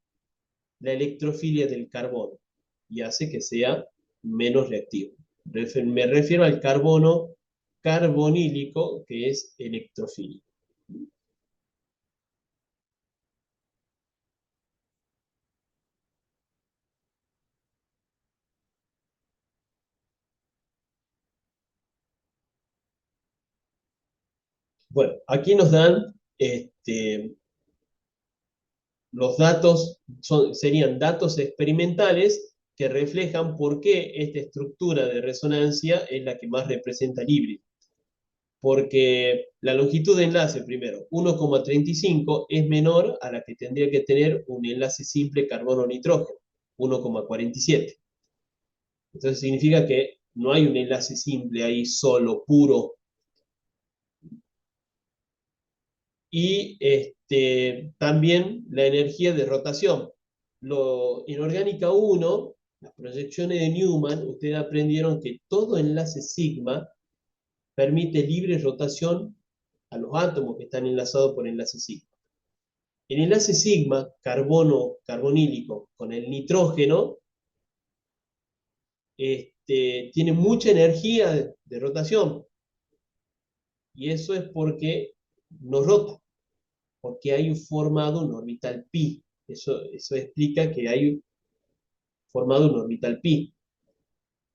la electrofilia del carbono y hace que sea menos reactivo. Me refiero al carbono carbonílico, que es electrofílico. Bueno, aquí nos dan los datos, serían datos experimentales que reflejan por qué esta estructura de resonancia es la que más representa el híbrido. Porque la longitud de enlace, primero, 1,35 es menor a la que tendría que tener un enlace simple carbono-nitrógeno, 1,47. Entonces significa que no hay un enlace simple ahí solo, puro. Y también la energía de rotación. Lo inorgánica 1 las proyecciones de Newman, ustedes aprendieron que todo enlace sigma permite libre rotación a los átomos que están enlazados por enlace sigma. El enlace sigma, carbono carbonílico con el nitrógeno, tiene mucha energía de rotación. Y eso es porque no rota, porque hay formado un orbital pi. Eso explica que hay formado un orbital pi.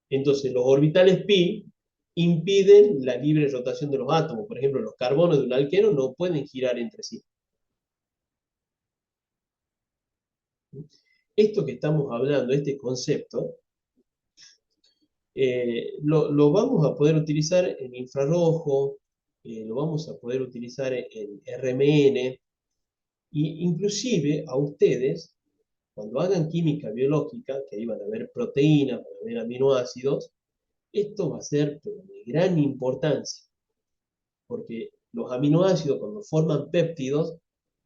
Entonces, los orbitales pi impiden la libre rotación de los átomos. Por ejemplo, los carbonos de un alqueno no pueden girar entre sí. Esto que estamos hablando, este concepto, lo vamos a poder utilizar en infrarrojo, lo vamos a poder utilizar en RMN, e inclusive a ustedes, cuando hagan química biológica, que ahí van a ver proteínas, van a ver aminoácidos, esto va a ser de gran importancia, porque los aminoácidos, cuando forman péptidos,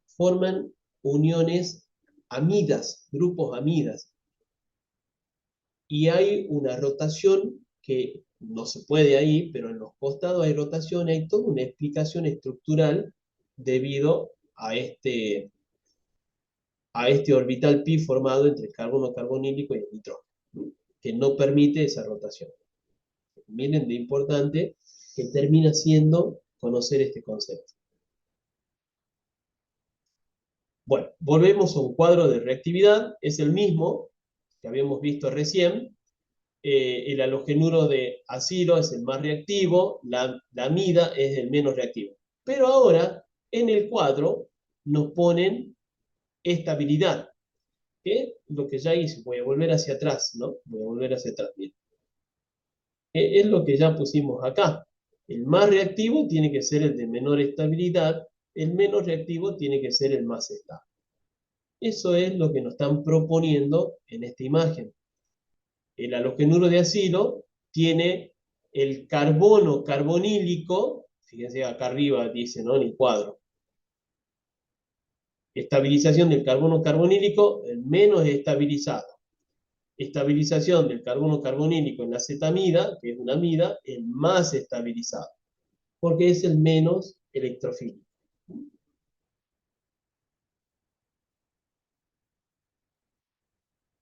forman uniones amidas, grupos amidas, y hay una rotación que no se puede ahí, pero en los costados hay rotación, hay toda una explicación estructural debido a este orbital pi formado entre el carbono carbonílico y el nitrógeno, que no permite esa rotación. Miren de importante que termina siendo conocer este concepto. Bueno, volvemos a un cuadro de reactividad, es el mismo que habíamos visto recién. El halogenuro de acilo es el más reactivo, la amida es el menos reactivo. Pero ahora, en el cuadro, nos ponen estabilidad, que es lo que ya hice. Voy a volver hacia atrás, ¿no? Voy a volver hacia atrás, bien. Es lo que ya pusimos acá. El más reactivo tiene que ser el de menor estabilidad, el menos reactivo tiene que ser el más estable. Eso es lo que nos están proponiendo en esta imagen. El halogenuro de acilo tiene el carbono carbonílico, fíjense acá arriba dice, ¿no? En el cuadro. Estabilización del carbono carbonílico, el menos estabilizado. Estabilización del carbono carbonílico en la acetamida, que es una amida, el más estabilizado, porque es el menos electrofílico.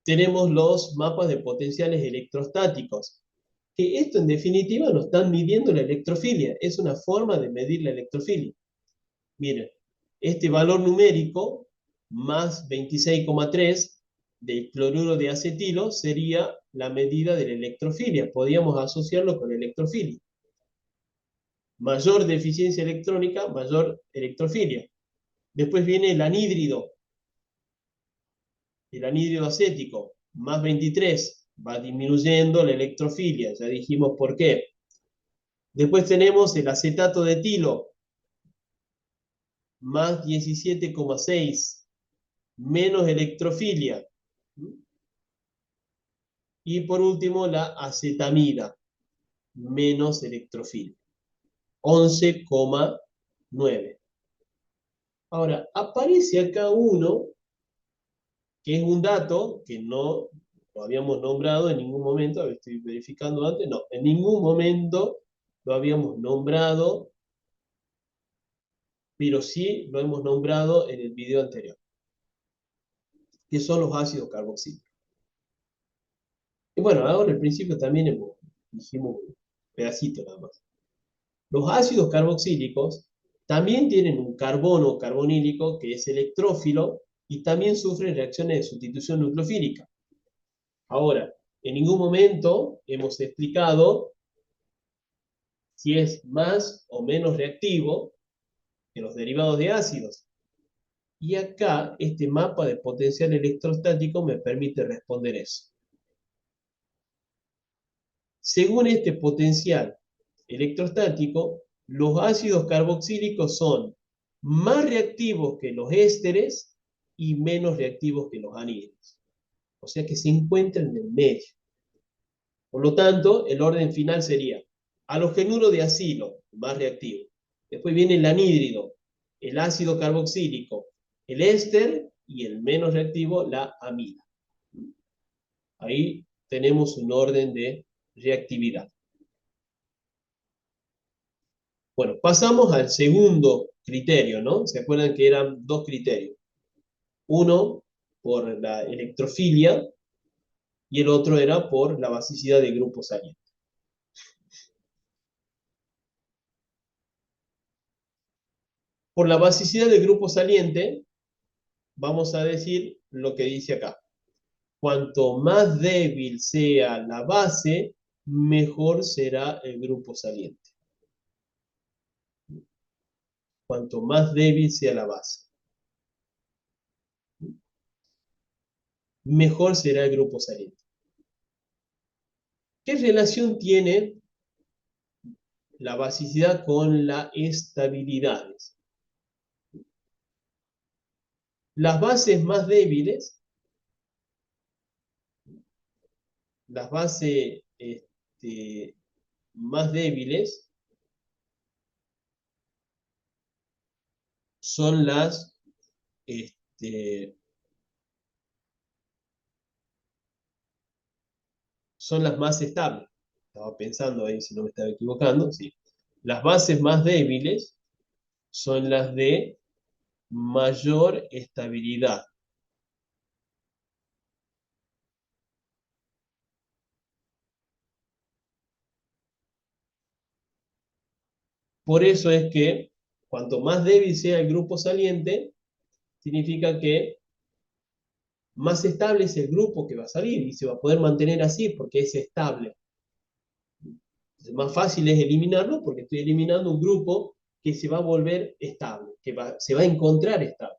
Tenemos los mapas de potenciales electrostáticos, que esto en definitiva nos están midiendo la electrofilia, es una forma de medir la electrofilia. Miren, este valor numérico, más 26,3 del cloruro de acetilo, sería la medida de la electrofilia. Podríamos asociarlo con electrofilia. Mayor deficiencia electrónica, mayor electrofilia. Después viene el anhídrido acético, más 23, va disminuyendo la electrofilia, ya dijimos por qué. Después tenemos el acetato de etilo, más 17,6, menos electrofilia. Y por último, la acetamida, menos electrofilia, 11,9. Ahora, aparece acá uno, que es un dato que no lo habíamos nombrado en ningún momento, a ver, estoy verificando antes, no, en ningún momento lo habíamos nombrado, pero sí lo hemos nombrado en el video anterior, que son los ácidos carboxílicos. Y bueno, ahora al principio también dijimos un pedacito nada más. Los ácidos carboxílicos también tienen un carbono carbonílico que es electrófilo y también sufren reacciones de sustitución nucleofílica. Ahora, en ningún momento hemos explicado si es más o menos reactivo que los derivados de ácidos. Y acá este mapa de potencial electrostático me permite responder eso. Según este potencial electrostático, los ácidos carboxílicos son más reactivos que los ésteres y menos reactivos que los anhídridos. O sea que se encuentran en el medio. Por lo tanto, el orden final sería halogenuro de acilo, más reactivo. Después viene el anhídrido, el ácido carboxílico, el éster y el menos reactivo, la amida. Ahí tenemos un orden de reactividad. Bueno, pasamos al segundo criterio, ¿no? ¿Se acuerdan que eran dos criterios? Uno por la electrofilia y el otro era por la basicidad del grupo saliente. Por la basicidad del grupo saliente, vamos a decir lo que dice acá. Cuanto más débil sea la base, mejor será el grupo saliente. Cuanto más débil sea la base, mejor será el grupo saliente. ¿Qué relación tiene la basicidad con la estabilidad? Las bases más débiles, las bases más débiles son son las más estables. Estaba pensando ahí si no me estaba equivocando, sí. Las bases más débiles son las de mayor estabilidad. Por eso es que cuanto más débil sea el grupo saliente, significa que más estable es el grupo que va a salir y se va a poder mantener así porque es estable. Entonces, más fácil es eliminarlo porque estoy eliminando un grupo que se va a volver estable, se va a encontrar estable.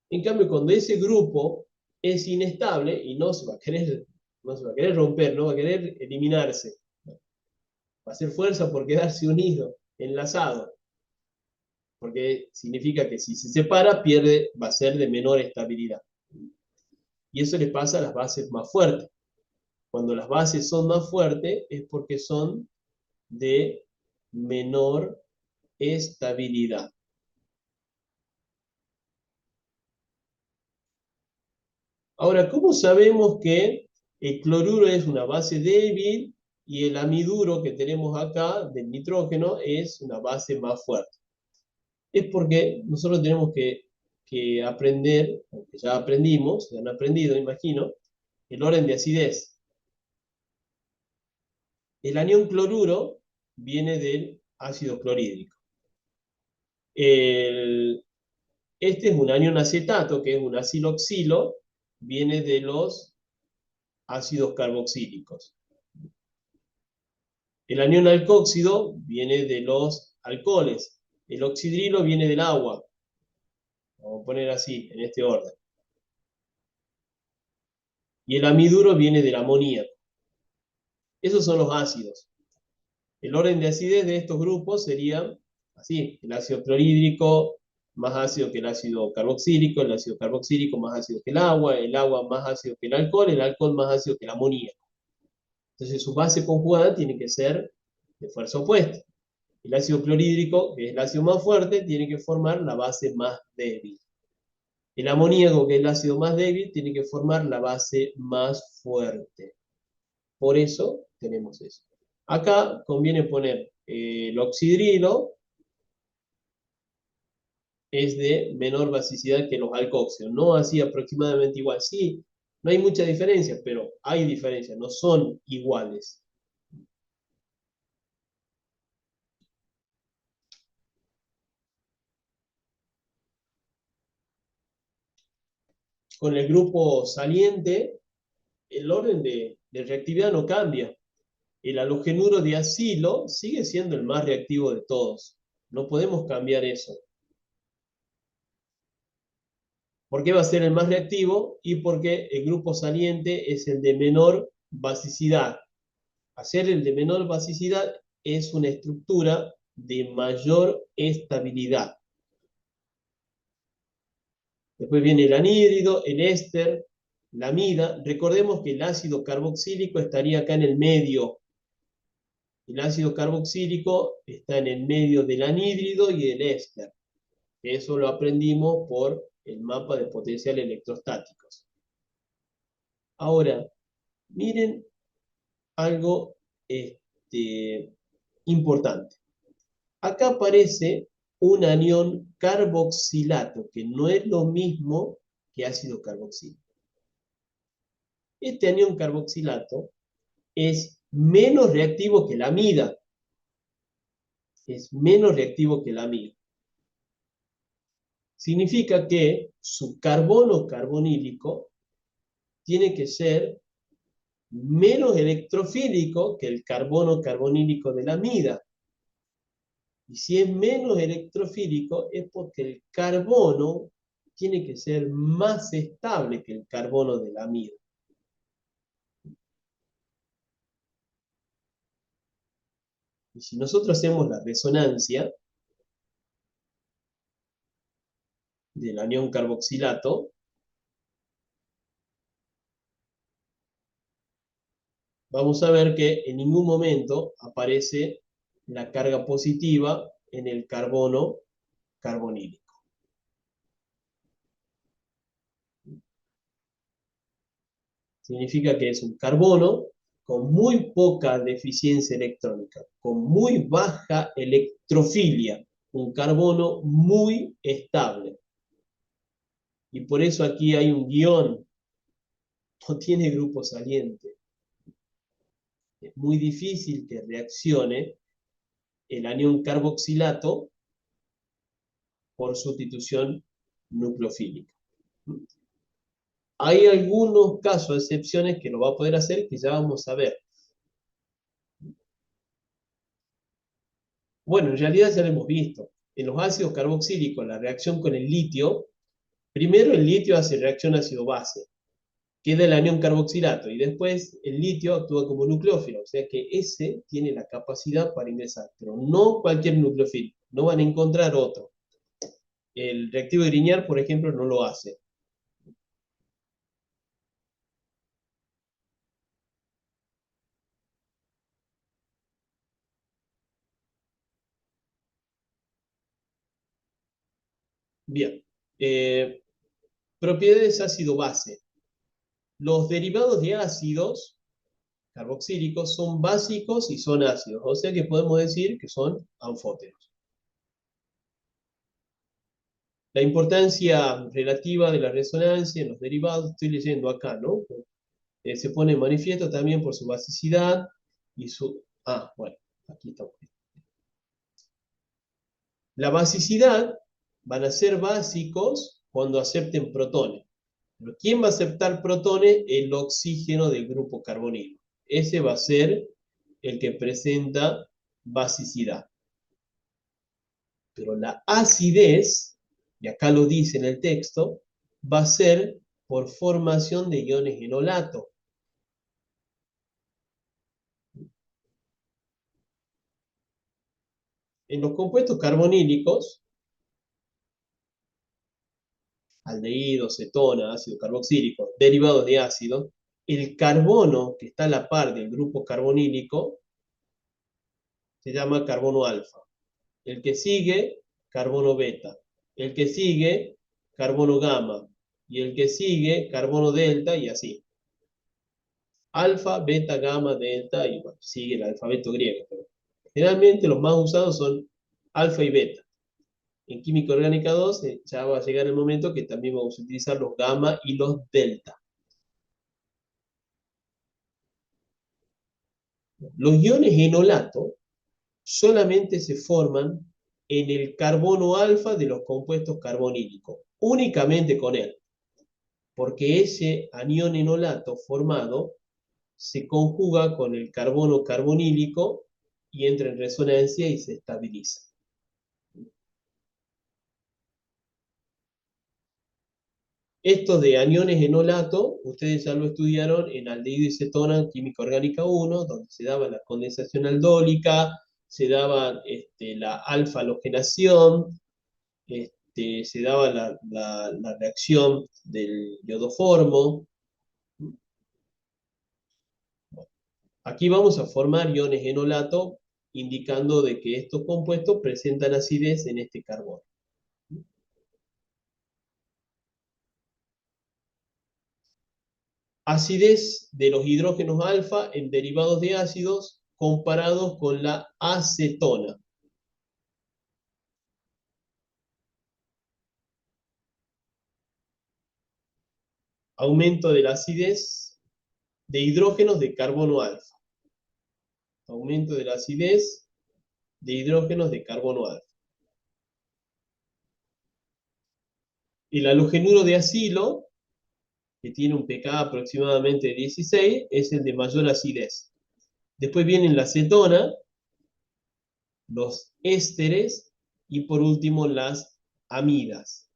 En cambio, cuando ese grupo es inestable y no se va a querer romper, no va a querer eliminarse, va a hacer fuerza por quedarse unido, enlazado, porque significa que si se separa, va a ser de menor estabilidad. Y eso le pasa a las bases más fuertes. Cuando las bases son más fuertes es porque son de menor estabilidad. Ahora, ¿cómo sabemos que el cloruro es una base débil y el amiduro que tenemos acá del nitrógeno es una base más fuerte? Es porque nosotros tenemos que aprender, aunque ya aprendimos, ya han aprendido, imagino, el orden de acidez. El anión cloruro viene del ácido clorhídrico. Este es un anión acetato, que es un aciloxilo, viene de los ácidos carboxílicos. El anión alcóxido viene de los alcoholes. El oxidrilo viene del agua. Vamos a poner así, en este orden. Y el amiduro viene del amoníaco. Esos son los ácidos. El orden de acidez de estos grupos sería así: el ácido clorhídrico más ácido que el ácido carboxílico más ácido que el agua más ácido que el alcohol más ácido que el amoníaco. Entonces su base conjugada tiene que ser de fuerza opuesta. El ácido clorhídrico, que es el ácido más fuerte, tiene que formar la base más débil. El amoníaco, que es el ácido más débil, tiene que formar la base más fuerte. Por eso tenemos eso. Acá conviene poner el oxidrilo, es de menor basicidad que los alcoxilos. No así aproximadamente igual. Sí, no hay mucha diferencia, pero hay diferencia, no son iguales. Con el grupo saliente, el orden de reactividad no cambia. El halogenuro de acilo sigue siendo el más reactivo de todos. No podemos cambiar eso. ¿Por qué va a ser el más reactivo? Y porque el grupo saliente es el de menor basicidad. Hacer el de menor basicidad es una estructura de mayor estabilidad. Después viene el anhídrido, el éster, la amida. Recordemos que el ácido carboxílico estaría acá en el medio. El ácido carboxílico está en el medio del anhídrido y del éster. Eso lo aprendimos por el mapa de potenciales electrostáticos. Ahora, Miren algo importante. Acá aparece un anión carboxilato, que no es lo mismo que ácido carboxílico. Este anión carboxilato es menos reactivo que la amida. Es menos reactivo que la amida. Significa que su carbono carbonílico tiene que ser menos electrofílico que el carbono carbonílico de la amida. Y si es menos electrofílico es porque el carbono tiene que ser más estable que el carbono de la amida. Y si nosotros hacemos la resonancia del anión carboxilato, vamos a ver que en ningún momento aparece la carga positiva en el carbono carbonílico. Significa que es un carbono con muy poca deficiencia electrónica, con muy baja electrofilia, un carbono muy estable. Y por eso aquí hay un guión, no tiene grupo saliente. Es muy difícil que reaccione el anión carboxilato por sustitución nucleofílica. Hay algunos casos, excepciones, que lo va a poder hacer, que ya vamos a ver. Bueno, en realidad ya lo hemos visto. En los ácidos carboxílicos, la reacción con el litio, primero el litio hace reacción ácido-base, queda el anión carboxilato, y después el litio actúa como nucleófilo, o sea que ese tiene la capacidad para ingresar, pero no cualquier nucleófilo, no van a encontrar otro. El reactivo de Grignard, por ejemplo, no lo hace. Bien. Propiedades ácido-base. Los derivados de ácidos carboxílicos son básicos y son ácidos, o sea que podemos decir que son anfóteros. La importancia relativa de la resonancia en los derivados, estoy leyendo acá, ¿no? Se pone en manifiesto también por su basicidad y su... Ah, bueno, aquí está. La basicidad van a ser básicos cuando acepten protones. Pero ¿quién va a aceptar protones? El oxígeno del grupo carbonilo. Ese va a ser el que presenta basicidad. Pero la acidez, y acá lo dice en el texto, va a ser por formación de iones enolato. En los compuestos carbonílicos, aldehído, cetona, ácido carboxílico, derivados de ácido, el carbono que está a la par del grupo carbonílico se llama carbono alfa. El que sigue, carbono beta. El que sigue, carbono gamma. Y el que sigue, carbono delta, y así. Alfa, beta, gamma, delta, y bueno, sigue el alfabeto griego. Pero generalmente los más usados son alfa y beta. En química orgánica 2 ya va a llegar el momento que también vamos a utilizar los gamma y los delta. Los iones enolato solamente se forman en el carbono alfa de los compuestos carbonílicos, únicamente con él, porque ese anión enolato formado se conjuga con el carbono carbonílico y entra en resonancia y se estabiliza. Esto de aniones enolato, ustedes ya lo estudiaron en aldehído y cetona en química orgánica 1, donde se daba la condensación aldólica, se daba la alfa-halogenación, se daba la reacción del iodoformo. Aquí vamos a formar iones enolato, indicando de que estos compuestos presentan acidez en este carbono. acidez de los hidrógenos alfa en derivados de ácidos comparados con la acetona. Aumento de la acidez de hidrógenos de carbono alfa. Aumento de la acidez de hidrógenos de carbono alfa. El halogenuro de acilo, que tiene un pK aproximadamente de 16, es el de mayor acidez. Después vienen la acetona, los ésteres y por último las amidas.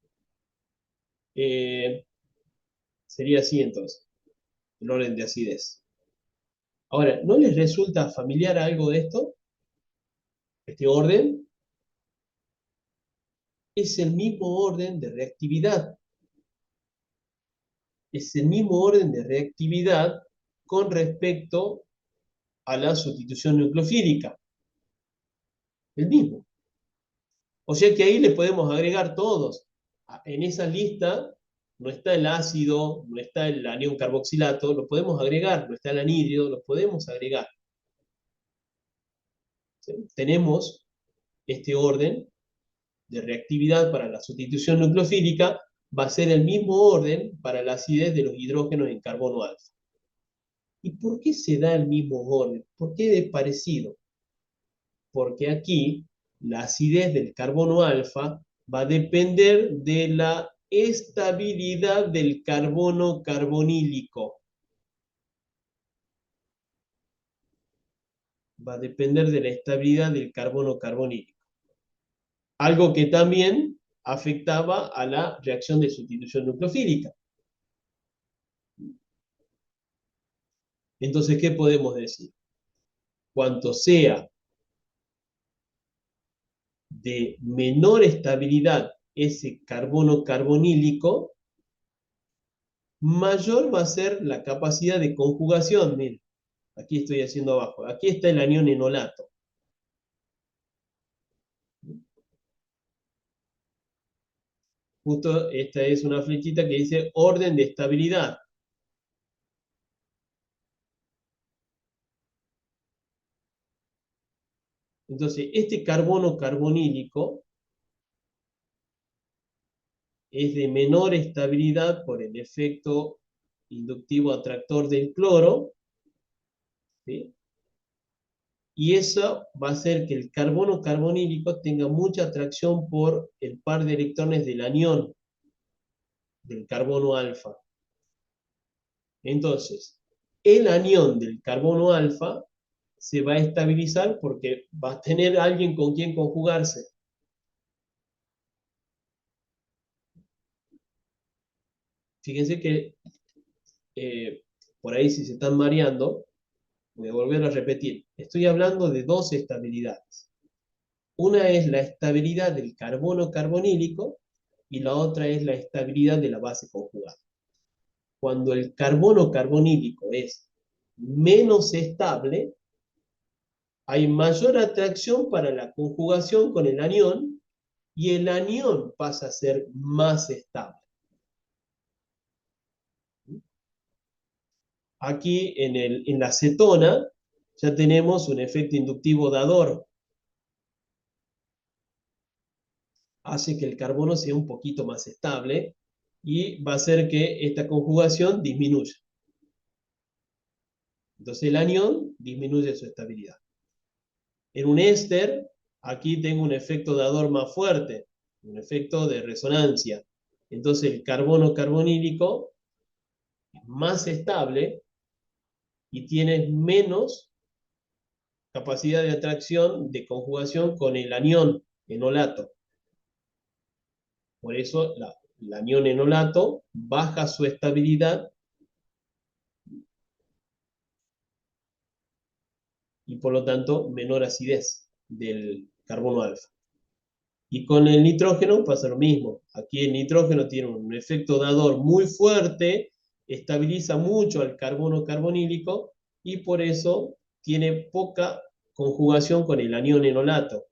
Sería así entonces, el orden de acidez. Ahora, ¿no les resulta familiar algo de esto? Este orden es el mismo orden de reactividad. Es el mismo orden de reactividad con respecto a la sustitución nucleofílica. El mismo. O sea que ahí le podemos agregar todos. En esa lista no está el ácido, no está el anión carboxilato, lo podemos agregar, no está el anhídrido, lo podemos agregar. ¿Sí? Tenemos este orden de reactividad para la sustitución nucleofílica, va a ser el mismo orden para la acidez de los hidrógenos en carbono alfa. ¿Y por qué se da el mismo orden? ¿Por qué es parecido? Porque aquí la acidez del carbono alfa va a depender de la estabilidad del carbono carbonílico. Va a depender de la estabilidad del carbono carbonílico. Algo que también afectaba a la reacción de sustitución nucleofílica. Entonces, ¿qué podemos decir? Cuanto sea de menor estabilidad ese carbono carbonílico, mayor va a ser la capacidad de conjugación. Miren, aquí estoy haciendo abajo. Aquí está el anión enolato. Justo esta es una flechita que dice orden de estabilidad. Entonces, este carbono carbonílico es de menor estabilidad por el efecto inductivo atractor del cloro, ¿sí? Y eso va a hacer que el carbono carbonílico tenga mucha atracción por el par de electrones del anión del carbono alfa. Entonces, el anión del carbono alfa se va a estabilizar porque va a tener alguien con quien conjugarse. Fíjense que por ahí si se están mareando, voy a volver a repetir. Estoy hablando de dos estabilidades. Una es la estabilidad del carbono carbonílico y la otra es la estabilidad de la base conjugada. Cuando el carbono carbonílico es menos estable, hay mayor atracción para la conjugación con el anión y el anión pasa a ser más estable. Aquí en la cetona ya tenemos un efecto inductivo dador. Hace que el carbono sea un poquito más estable y va a hacer que esta conjugación disminuya. Entonces el anión disminuye su estabilidad. En un éster, aquí tengo un efecto dador más fuerte, un efecto de resonancia. Entonces el carbono carbonílico es más estable y tiene menos capacidad de atracción de conjugación con el anión enolato. Por eso el anión enolato baja su estabilidad y por lo tanto menor acidez del carbono alfa. Y con el nitrógeno pasa lo mismo. Aquí el nitrógeno tiene un efecto dador muy fuerte, estabiliza mucho al carbono carbonílico y por eso tiene poca conjugación con el anión enolato.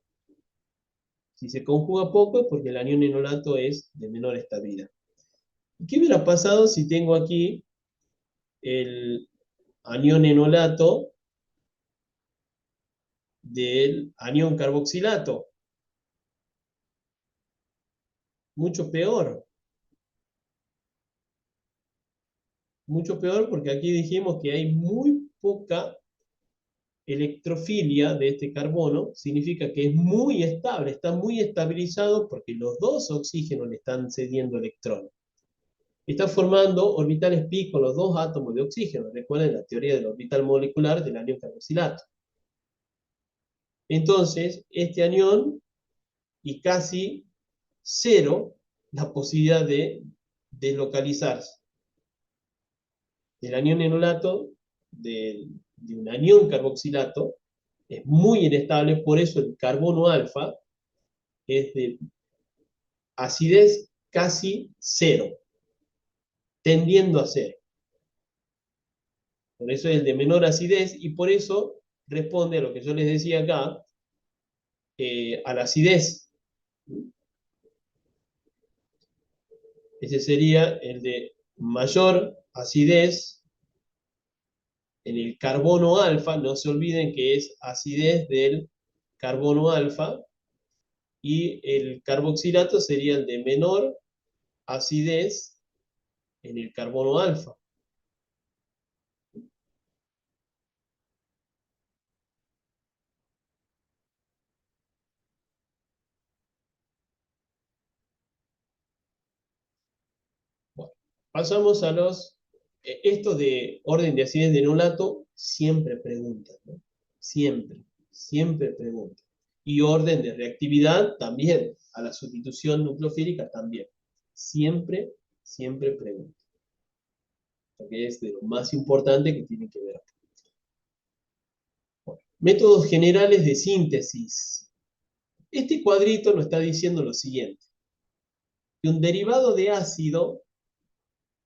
Si se conjuga poco es porque el anión enolato es de menor estabilidad. ¿Y qué hubiera pasado si tengo aquí el anión enolato del anión carboxilato. Mucho peor. Mucho peor porque aquí dijimos que hay muy poca electrofilia de este carbono, significa que es muy estable, está muy estabilizado porque los dos oxígenos le están cediendo electrones. Está formando orbitales pi con los dos átomos de oxígeno. Recuerden la teoría del orbital molecular del anión carboxilato. Entonces, este anión y casi cero la posibilidad de deslocalizarse. El anión enolato de un anión carboxilato es muy inestable, por eso el carbono alfa es de acidez casi cero, tendiendo a cero. Por eso es el de menor acidez y por eso responde a lo que yo les decía acá, a la acidez. Ese sería el de mayor acidez en el carbono alfa. No se olviden que es acidez del carbono alfa. Y el carboxilato sería el de menor acidez en el carbono alfa. Bueno, pasamos a los... Esto de orden de acidez de enolato, siempre preguntan, ¿no? Siempre preguntan. Y orden de reactividad también, a la sustitución nucleofílica también. Siempre preguntan. Porque es de lo más importante que tienen que ver. Bueno, métodos generales de síntesis. Este cuadrito nos está diciendo lo siguiente. Que un derivado de ácido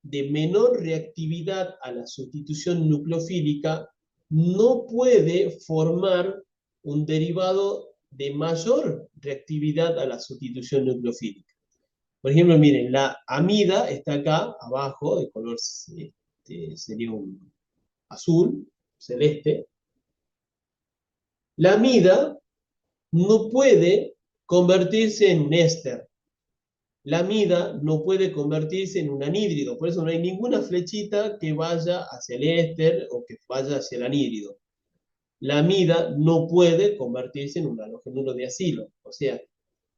de menor reactividad a la sustitución nucleofílica no puede formar un derivado de mayor reactividad a la sustitución nucleofílica. Por ejemplo, miren, la amida está acá abajo, de color sería un azul, celeste. La amida no puede convertirse en un éster. La amida no puede convertirse en un anhídrido, por eso no hay ninguna flechita que vaya hacia el éster o que vaya hacia el anhídrido. La amida no puede convertirse en un halogenuro de acilo, o sea,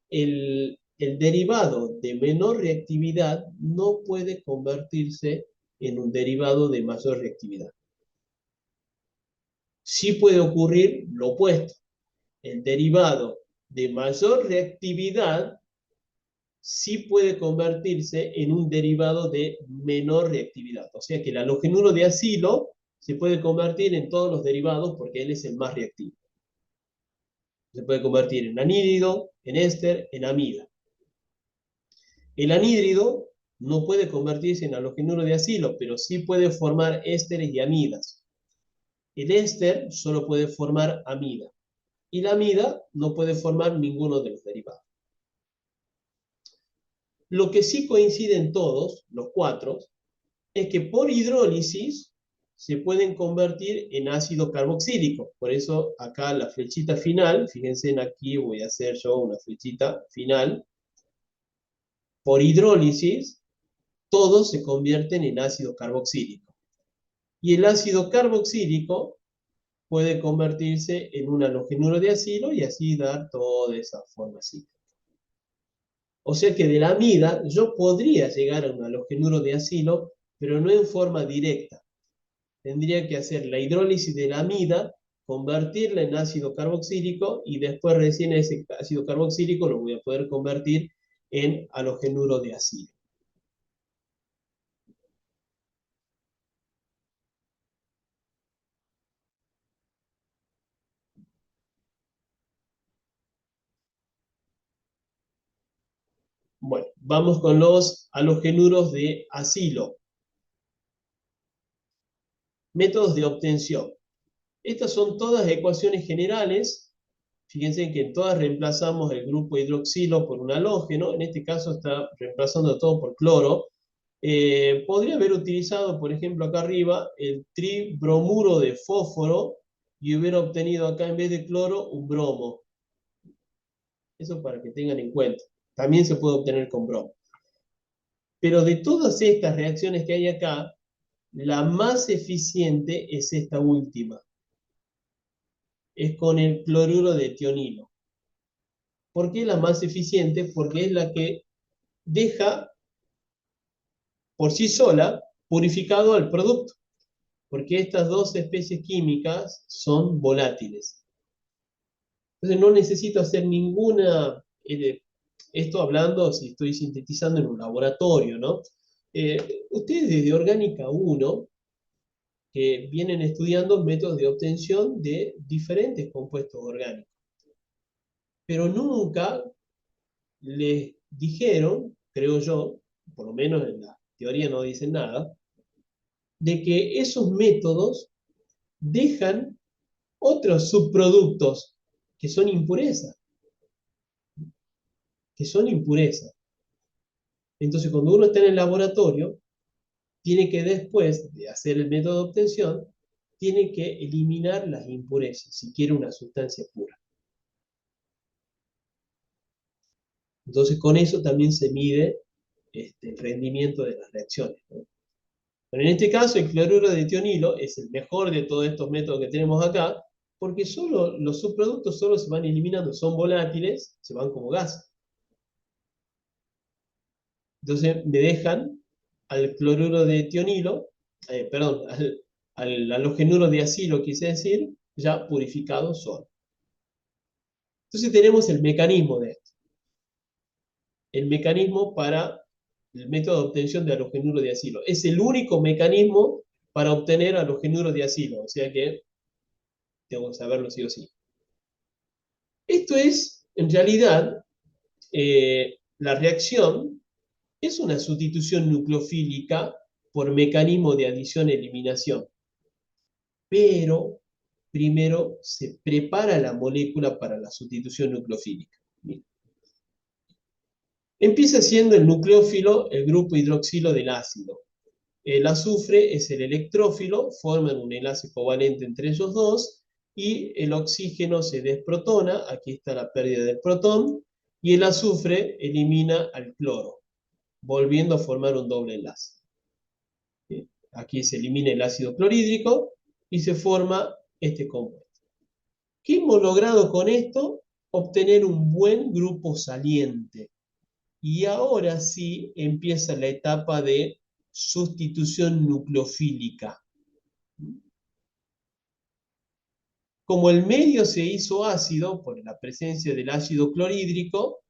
el derivado de menor reactividad no puede convertirse en un derivado de mayor reactividad. Sí puede ocurrir lo opuesto. El derivado de mayor reactividad sí puede convertirse en un derivado de menor reactividad. O sea que el halogenuro de acilo se puede convertir en todos los derivados porque él es el más reactivo. Se puede convertir en anhídrido, en éster, en amida. El anhídrido no puede convertirse en halogenuro de acilo, pero sí puede formar ésteres y amidas. El éster solo puede formar amida. Y la amida no puede formar ninguno de los derivados. Lo que sí coinciden todos, los cuatro, es que por hidrólisis se pueden convertir en ácido carboxílico. Por eso acá la flechita final, fíjense en aquí voy a hacer yo una flechita final. Por hidrólisis, todos se convierten en ácido carboxílico. Y el ácido carboxílico puede convertirse en un halogenuro de acilo y así dar toda esa forma cíclica. O sea que de la amida yo podría llegar a un halogenuro de acilo, pero no en forma directa. Tendría que hacer la hidrólisis de la amida, convertirla en ácido carboxílico y después recién ese ácido carboxílico lo voy a poder convertir en halogenuro de acilo. Bueno, vamos con los halogenuros de acilo. Métodos de obtención. Estas son todas ecuaciones generales. Fíjense que en todas reemplazamos el grupo hidroxilo por un halógeno. En este caso está reemplazando todo por cloro. Podría haber utilizado, por ejemplo, acá arriba, el tribromuro de fósforo y hubiera obtenido acá en vez de cloro un bromo. Eso para que tengan en cuenta. También se puede obtener con bromo. Pero de todas estas reacciones que hay acá, la más eficiente es esta última. Es con el cloruro de tionilo. ¿Por qué la más eficiente? Porque es la que deja por sí sola purificado al producto. Porque estas dos especies químicas son volátiles. Entonces no necesito hacer ninguna, esto hablando si estoy sintetizando en un laboratorio, ¿no? Ustedes desde Orgánica 1 que vienen estudiando métodos de obtención de diferentes compuestos orgánicos, pero nunca les dijeron, creo yo, por lo menos en la teoría no dicen nada, de que esos métodos dejan otros subproductos que son impurezas, que son impurezas. Entonces, cuando uno está en el laboratorio, tiene que después de hacer el método de obtención, tiene que eliminar las impurezas si quiere una sustancia pura. Entonces, con eso también se mide el rendimiento de las reacciones, ¿no? Pero en este caso, el cloruro de tionilo es el mejor de todos estos métodos que tenemos acá, porque solo los subproductos solo se van eliminando, son volátiles, se van como gas. Entonces me dejan al cloruro de tionilo, perdón, al halogenuro de acilo, quise decir, ya purificado solo. Entonces tenemos el mecanismo de esto. El mecanismo para el método de obtención de halogenuro de acilo. Es el único mecanismo para obtener halogenuro de acilo, o sea que tengo que saberlo sí o sí. Esto es, en realidad, la reacción es una sustitución nucleofílica por mecanismo de adición-eliminación, pero primero se prepara la molécula para la sustitución nucleofílica. Bien. Empieza siendo el nucleófilo el grupo hidroxilo del ácido. El azufre es el electrófilo, forman un enlace covalente entre ellos dos, y el oxígeno se desprotona, aquí está la pérdida del protón, y el azufre elimina al cloro, volviendo a formar un doble enlace. Aquí se elimina el ácido clorhídrico y se forma este compuesto. ¿Qué hemos logrado con esto? Obtener un buen grupo saliente. Y ahora sí empieza la etapa de sustitución nucleofílica. Como el medio se hizo ácido por la presencia del ácido clorhídrico,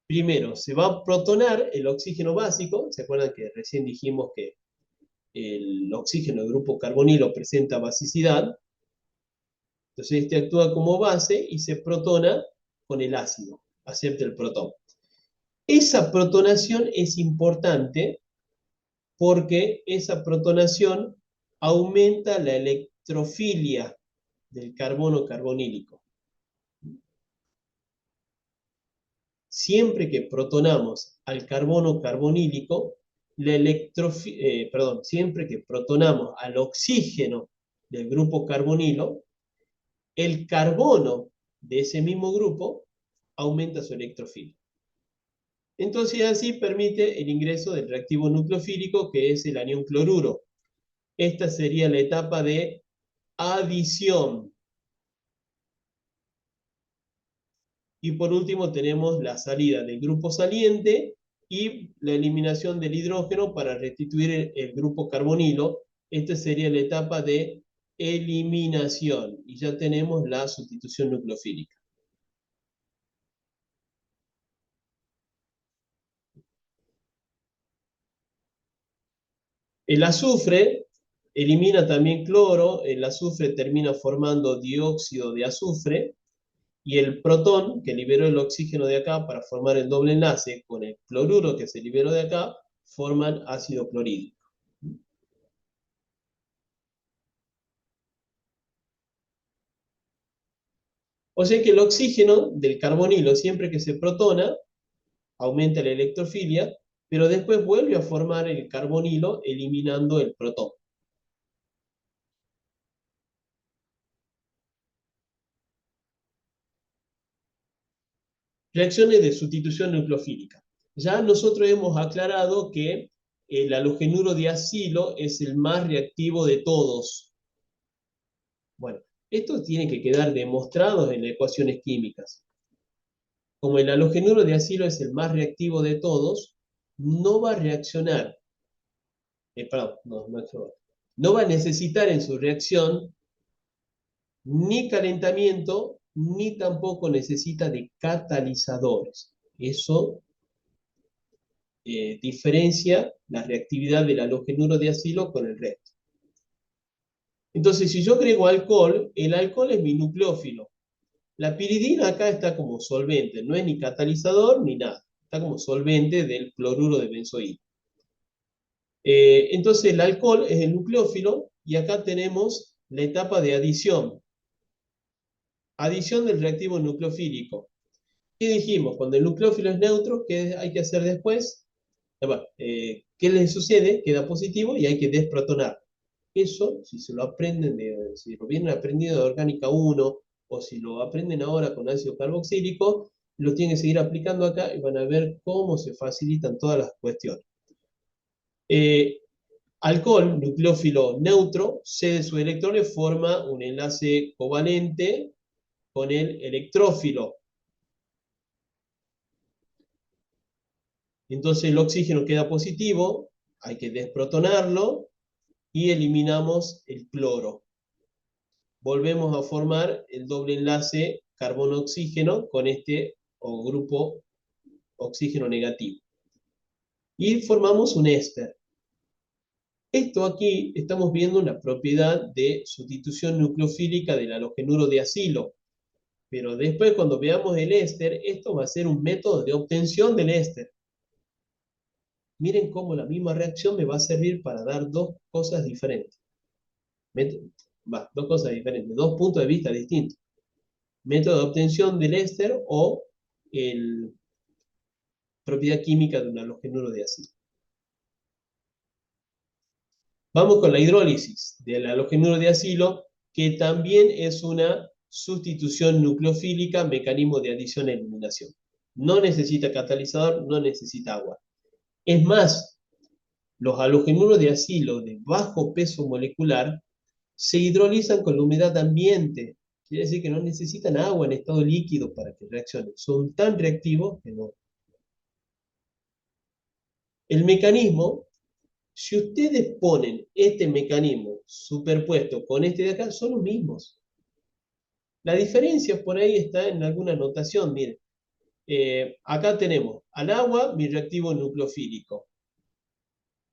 primero se va a protonar el oxígeno básico. ¿Se acuerdan que recién dijimos que el oxígeno del grupo carbonilo presenta basicidad? Entonces este actúa como base y se protona con el ácido, acepta el protón. Esa protonación es importante porque esa protonación aumenta la electrofilia del carbono carbonílico. Siempre que protonamos al carbono carbonílico, siempre que protonamos al oxígeno del grupo carbonilo, el carbono de ese mismo grupo aumenta su electrofilia. Entonces así permite el ingreso del reactivo nucleofílico que es el anión cloruro. Esta sería la etapa de adición. Y por último tenemos la salida del grupo saliente y la eliminación del hidrógeno para restituir el grupo carbonilo. Esta sería la etapa de eliminación. Y ya tenemos la sustitución nucleofílica. El azufre elimina también cloro, el azufre termina formando dióxido de azufre, y el protón que liberó el oxígeno de acá para formar el doble enlace con el cloruro que se liberó de acá, forman ácido clorhídrico. O sea que el oxígeno del carbonilo, siempre que se protona, aumenta la electrofilia, pero después vuelve a formar el carbonilo eliminando el protón. Reacciones de sustitución nucleofílica. Ya nosotros hemos aclarado que el halogenuro diacilo es el más reactivo de todos. Bueno, esto tiene que quedar demostrado en las ecuaciones químicas. Como el halogenuro diacilo es el más reactivo de todos, no va a reaccionar, perdón, no va a necesitar en su reacción ni calentamiento, ni tampoco necesita de catalizadores. Eso diferencia la reactividad del halogenuro diacilo con el resto. Entonces, si yo agrego alcohol, el alcohol es mi nucleófilo. La piridina acá está como solvente, no es ni catalizador ni nada. Está como solvente del cloruro de benzoína. Entonces, el alcohol es el nucleófilo y acá tenemos la etapa de adición. Adición del reactivo nucleofílico. ¿Qué dijimos? Cuando el nucleófilo es neutro, ¿qué hay que hacer después? ¿Qué le sucede? Queda positivo y hay que desprotonar. Eso, si se lo aprenden, si lo vienen aprendido de Orgánica 1 o si lo aprenden ahora con ácido carboxílico, lo tienen que seguir aplicando acá y van a ver cómo se facilitan todas las cuestiones. Alcohol, nucleófilo neutro, cede sus electrones, forma un enlace covalente con el electrófilo. Entonces el oxígeno queda positivo, hay que desprotonarlo y eliminamos el cloro. Volvemos a formar el doble enlace carbono-oxígeno con este grupo oxígeno negativo. Y formamos un éster. Esto aquí estamos viendo una propiedad de sustitución nucleofílica del halogenuro diacilo. Pero después cuando veamos el éster, esto va a ser un método de obtención del éster. Miren cómo la misma reacción me va a servir para dar dos cosas diferentes. Dos cosas diferentes, dos puntos de vista distintos. Método de obtención del éster o el propiedad química de un halogenuro diacilo. Vamos con la hidrólisis del halogenuro diacilo, que también es una sustitución nucleofílica, mecanismo de adición e eliminación. No necesita catalizador, no necesita agua. Es más, los halogenuros diacilo de bajo peso molecular se hidrolizan con la humedad ambiente. Quiere decir que no necesitan agua en estado líquido para que reaccionen. Son tan reactivos que no. El mecanismo, si ustedes ponen este mecanismo superpuesto con este de acá, son los mismos. La diferencia por ahí está en alguna notación, miren. Acá tenemos al agua mi reactivo nucleofílico.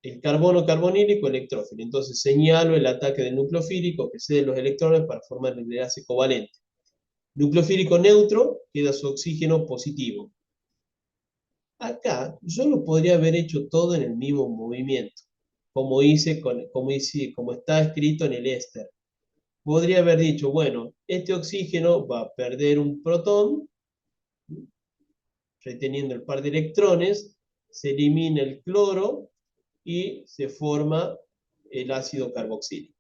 El carbono carbonílico electrófilo. Entonces señalo el ataque del nucleofílico que cede los electrones para formar el enlace covalente. Nucleofílico neutro, queda su oxígeno positivo. Acá yo lo podría haber hecho todo en el mismo movimiento, como está escrito en el éster. Podría haber dicho, bueno, este oxígeno va a perder un protón, reteniendo el par de electrones, se elimina el cloro y se forma el ácido carboxílico.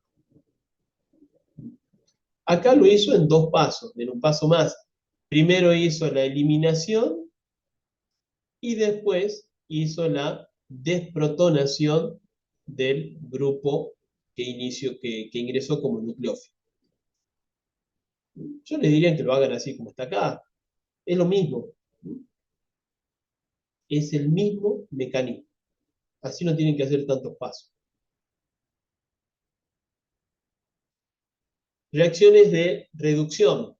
Acá lo hizo en dos pasos, en un paso más. Primero hizo la eliminación y después hizo la desprotonación del grupo que ingresó como nucleófilo. Yo les diría que lo hagan así como está acá. Es lo mismo. Es el mismo mecanismo. Así no tienen que hacer tantos pasos. Reacciones de reducción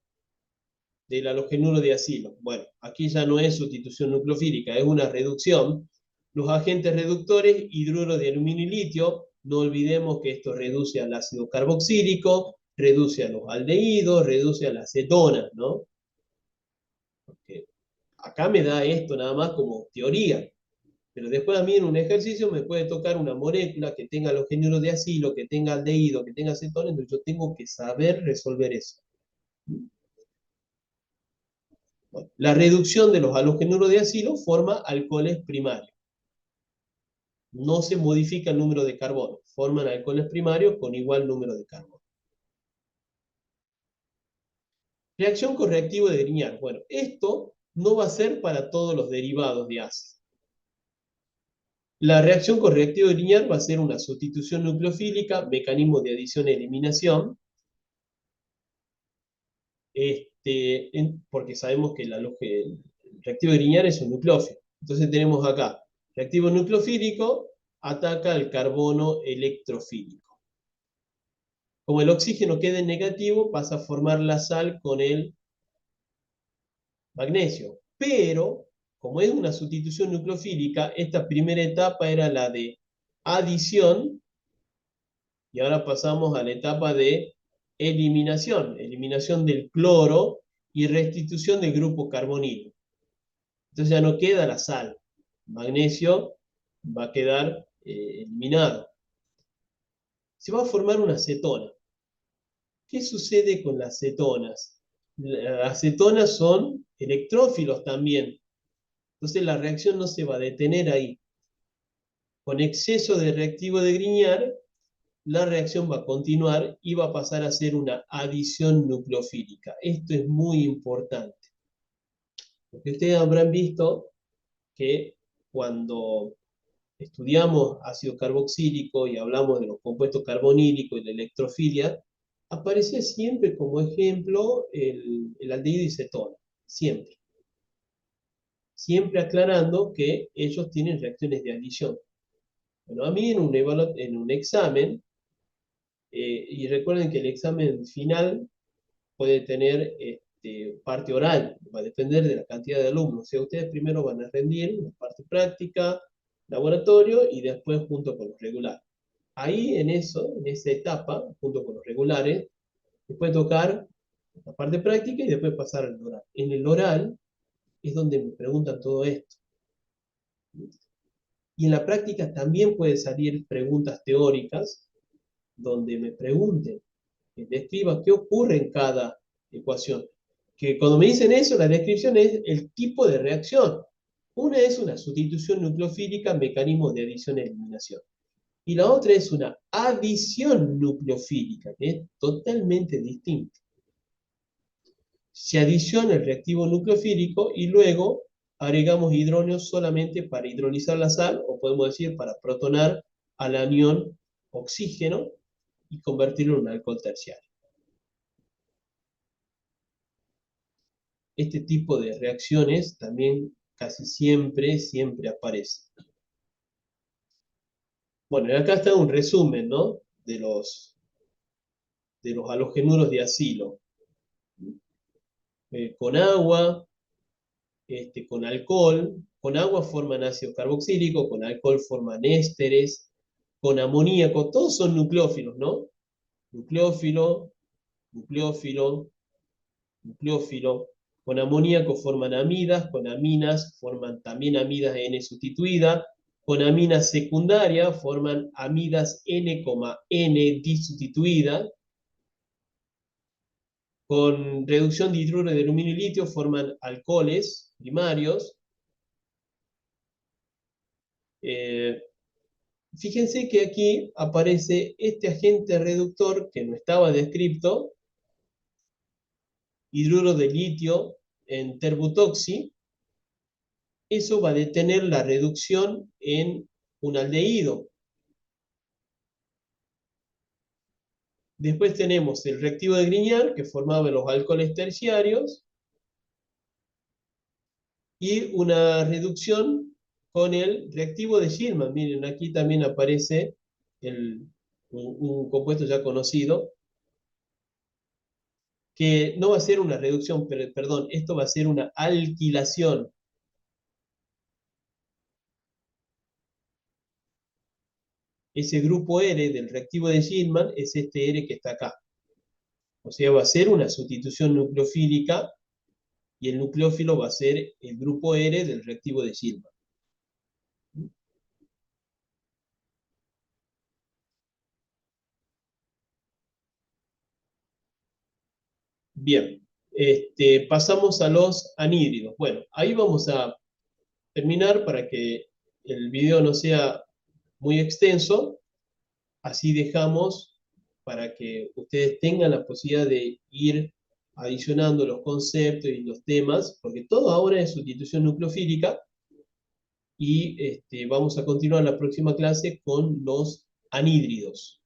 del halogenuro diacilo. Bueno, aquí ya no es sustitución nucleofílica, es una reducción. Los agentes reductores, hidruro de aluminio y litio, no olvidemos que esto reduce al ácido carboxílico, reduce a los aldehídos, reduce a las cetonas, ¿no? Porque acá me da esto nada más como teoría, pero después a mí en un ejercicio me puede tocar una molécula que tenga halogenuro de acilo, que tenga aldehído, que tenga cetonas, entonces yo tengo que saber resolver eso. Bueno, la reducción de los halogenuros de acilo forma alcoholes primarios. No se modifica el número de carbono. Forman alcoholes primarios con igual número de carbono. Reacción con reactivo de Grignard. Bueno, esto no va a ser para todos los derivados de ácido. La reacción con reactivo de Grignard va a ser una sustitución nucleofílica, mecanismo de adición-eliminación, porque sabemos que el reactivo de Grignard es un nucleófilo. Entonces tenemos acá, reactivo nucleofílico ataca al carbono electrofílico. Como el oxígeno queda en negativo, pasa a formar la sal con el magnesio. Pero, como es una sustitución nucleofílica, esta primera etapa era la de adición, y ahora pasamos a la etapa de eliminación del cloro y restitución del grupo carbonilo. Entonces ya no queda la sal, magnesio va a quedar eliminado. Se va a formar una acetona. ¿Qué sucede con las cetonas? Las cetonas son electrófilos también. Entonces la reacción no se va a detener ahí. Con exceso de reactivo de Grignard, la reacción va a continuar y va a pasar a ser una adición nucleofílica. Esto es muy importante. Porque ustedes habrán visto que cuando estudiamos ácido carboxílico y hablamos de los compuestos carbonílicos y la electrofilia, aparece siempre como ejemplo el aldehído y cetona. Siempre. Siempre aclarando que ellos tienen reacciones de adición. Bueno, a mí en un examen, y recuerden que el examen final puede tener parte oral, va a depender de la cantidad de alumnos. O sea, ustedes primero van a rendir la parte práctica, laboratorio, y después junto con los regulares. Ahí en esa etapa, junto con los regulares, después tocar la parte práctica y después pasar al oral. En el oral es donde me preguntan todo esto. Y en la práctica también pueden salir preguntas teóricas donde me pregunten, que describa qué ocurre en cada ecuación. Que cuando me dicen eso, la descripción es el tipo de reacción. Una es una sustitución nucleofílica, mecanismo de adición-eliminación. Y la otra es una adición nucleofílica, que es totalmente distinta. Se adiciona el reactivo nucleofílico y luego agregamos hidrógeno solamente para hidrolizar la sal, o podemos decir para protonar al anión oxígeno y convertirlo en un alcohol terciario. Este tipo de reacciones también casi siempre aparecen. Bueno, y acá está un resumen, ¿no? De los halogenuros de acilo. Con agua, con alcohol, con agua forman ácido carboxílico, con alcohol forman ésteres, con amoníaco, todos son nucleófilos, ¿no? Nucleófilo, nucleófilo, nucleófilo. Con amoníaco forman amidas, con aminas forman también amidas N sustituida, con aminas secundarias forman amidas N, N disustituida, con reducción de hidruro de aluminio y litio forman alcoholes primarios. Fíjense que aquí aparece este agente reductor que no estaba descrito, hidruro de litio en terbutoxi. Eso va a detener la reducción en un aldehído. Después tenemos el reactivo de Grignard, que formaba los alcoholes terciarios, y una reducción con el reactivo de Schirman. Miren, aquí también aparece un compuesto ya conocido, que no va a ser una reducción, perdón, esto va a ser una alquilación. Ese grupo R del reactivo de Schirman es este R que está acá. O sea, va a ser una sustitución nucleofílica y el nucleófilo va a ser el grupo R del reactivo de Schirman. Bien, pasamos a los anhídridos. Bueno, ahí vamos a terminar para que el video no sea muy extenso, así dejamos para que ustedes tengan la posibilidad de ir adicionando los conceptos y los temas, porque todo ahora es sustitución nucleofílica, y vamos a continuar la próxima clase con los anhídridos.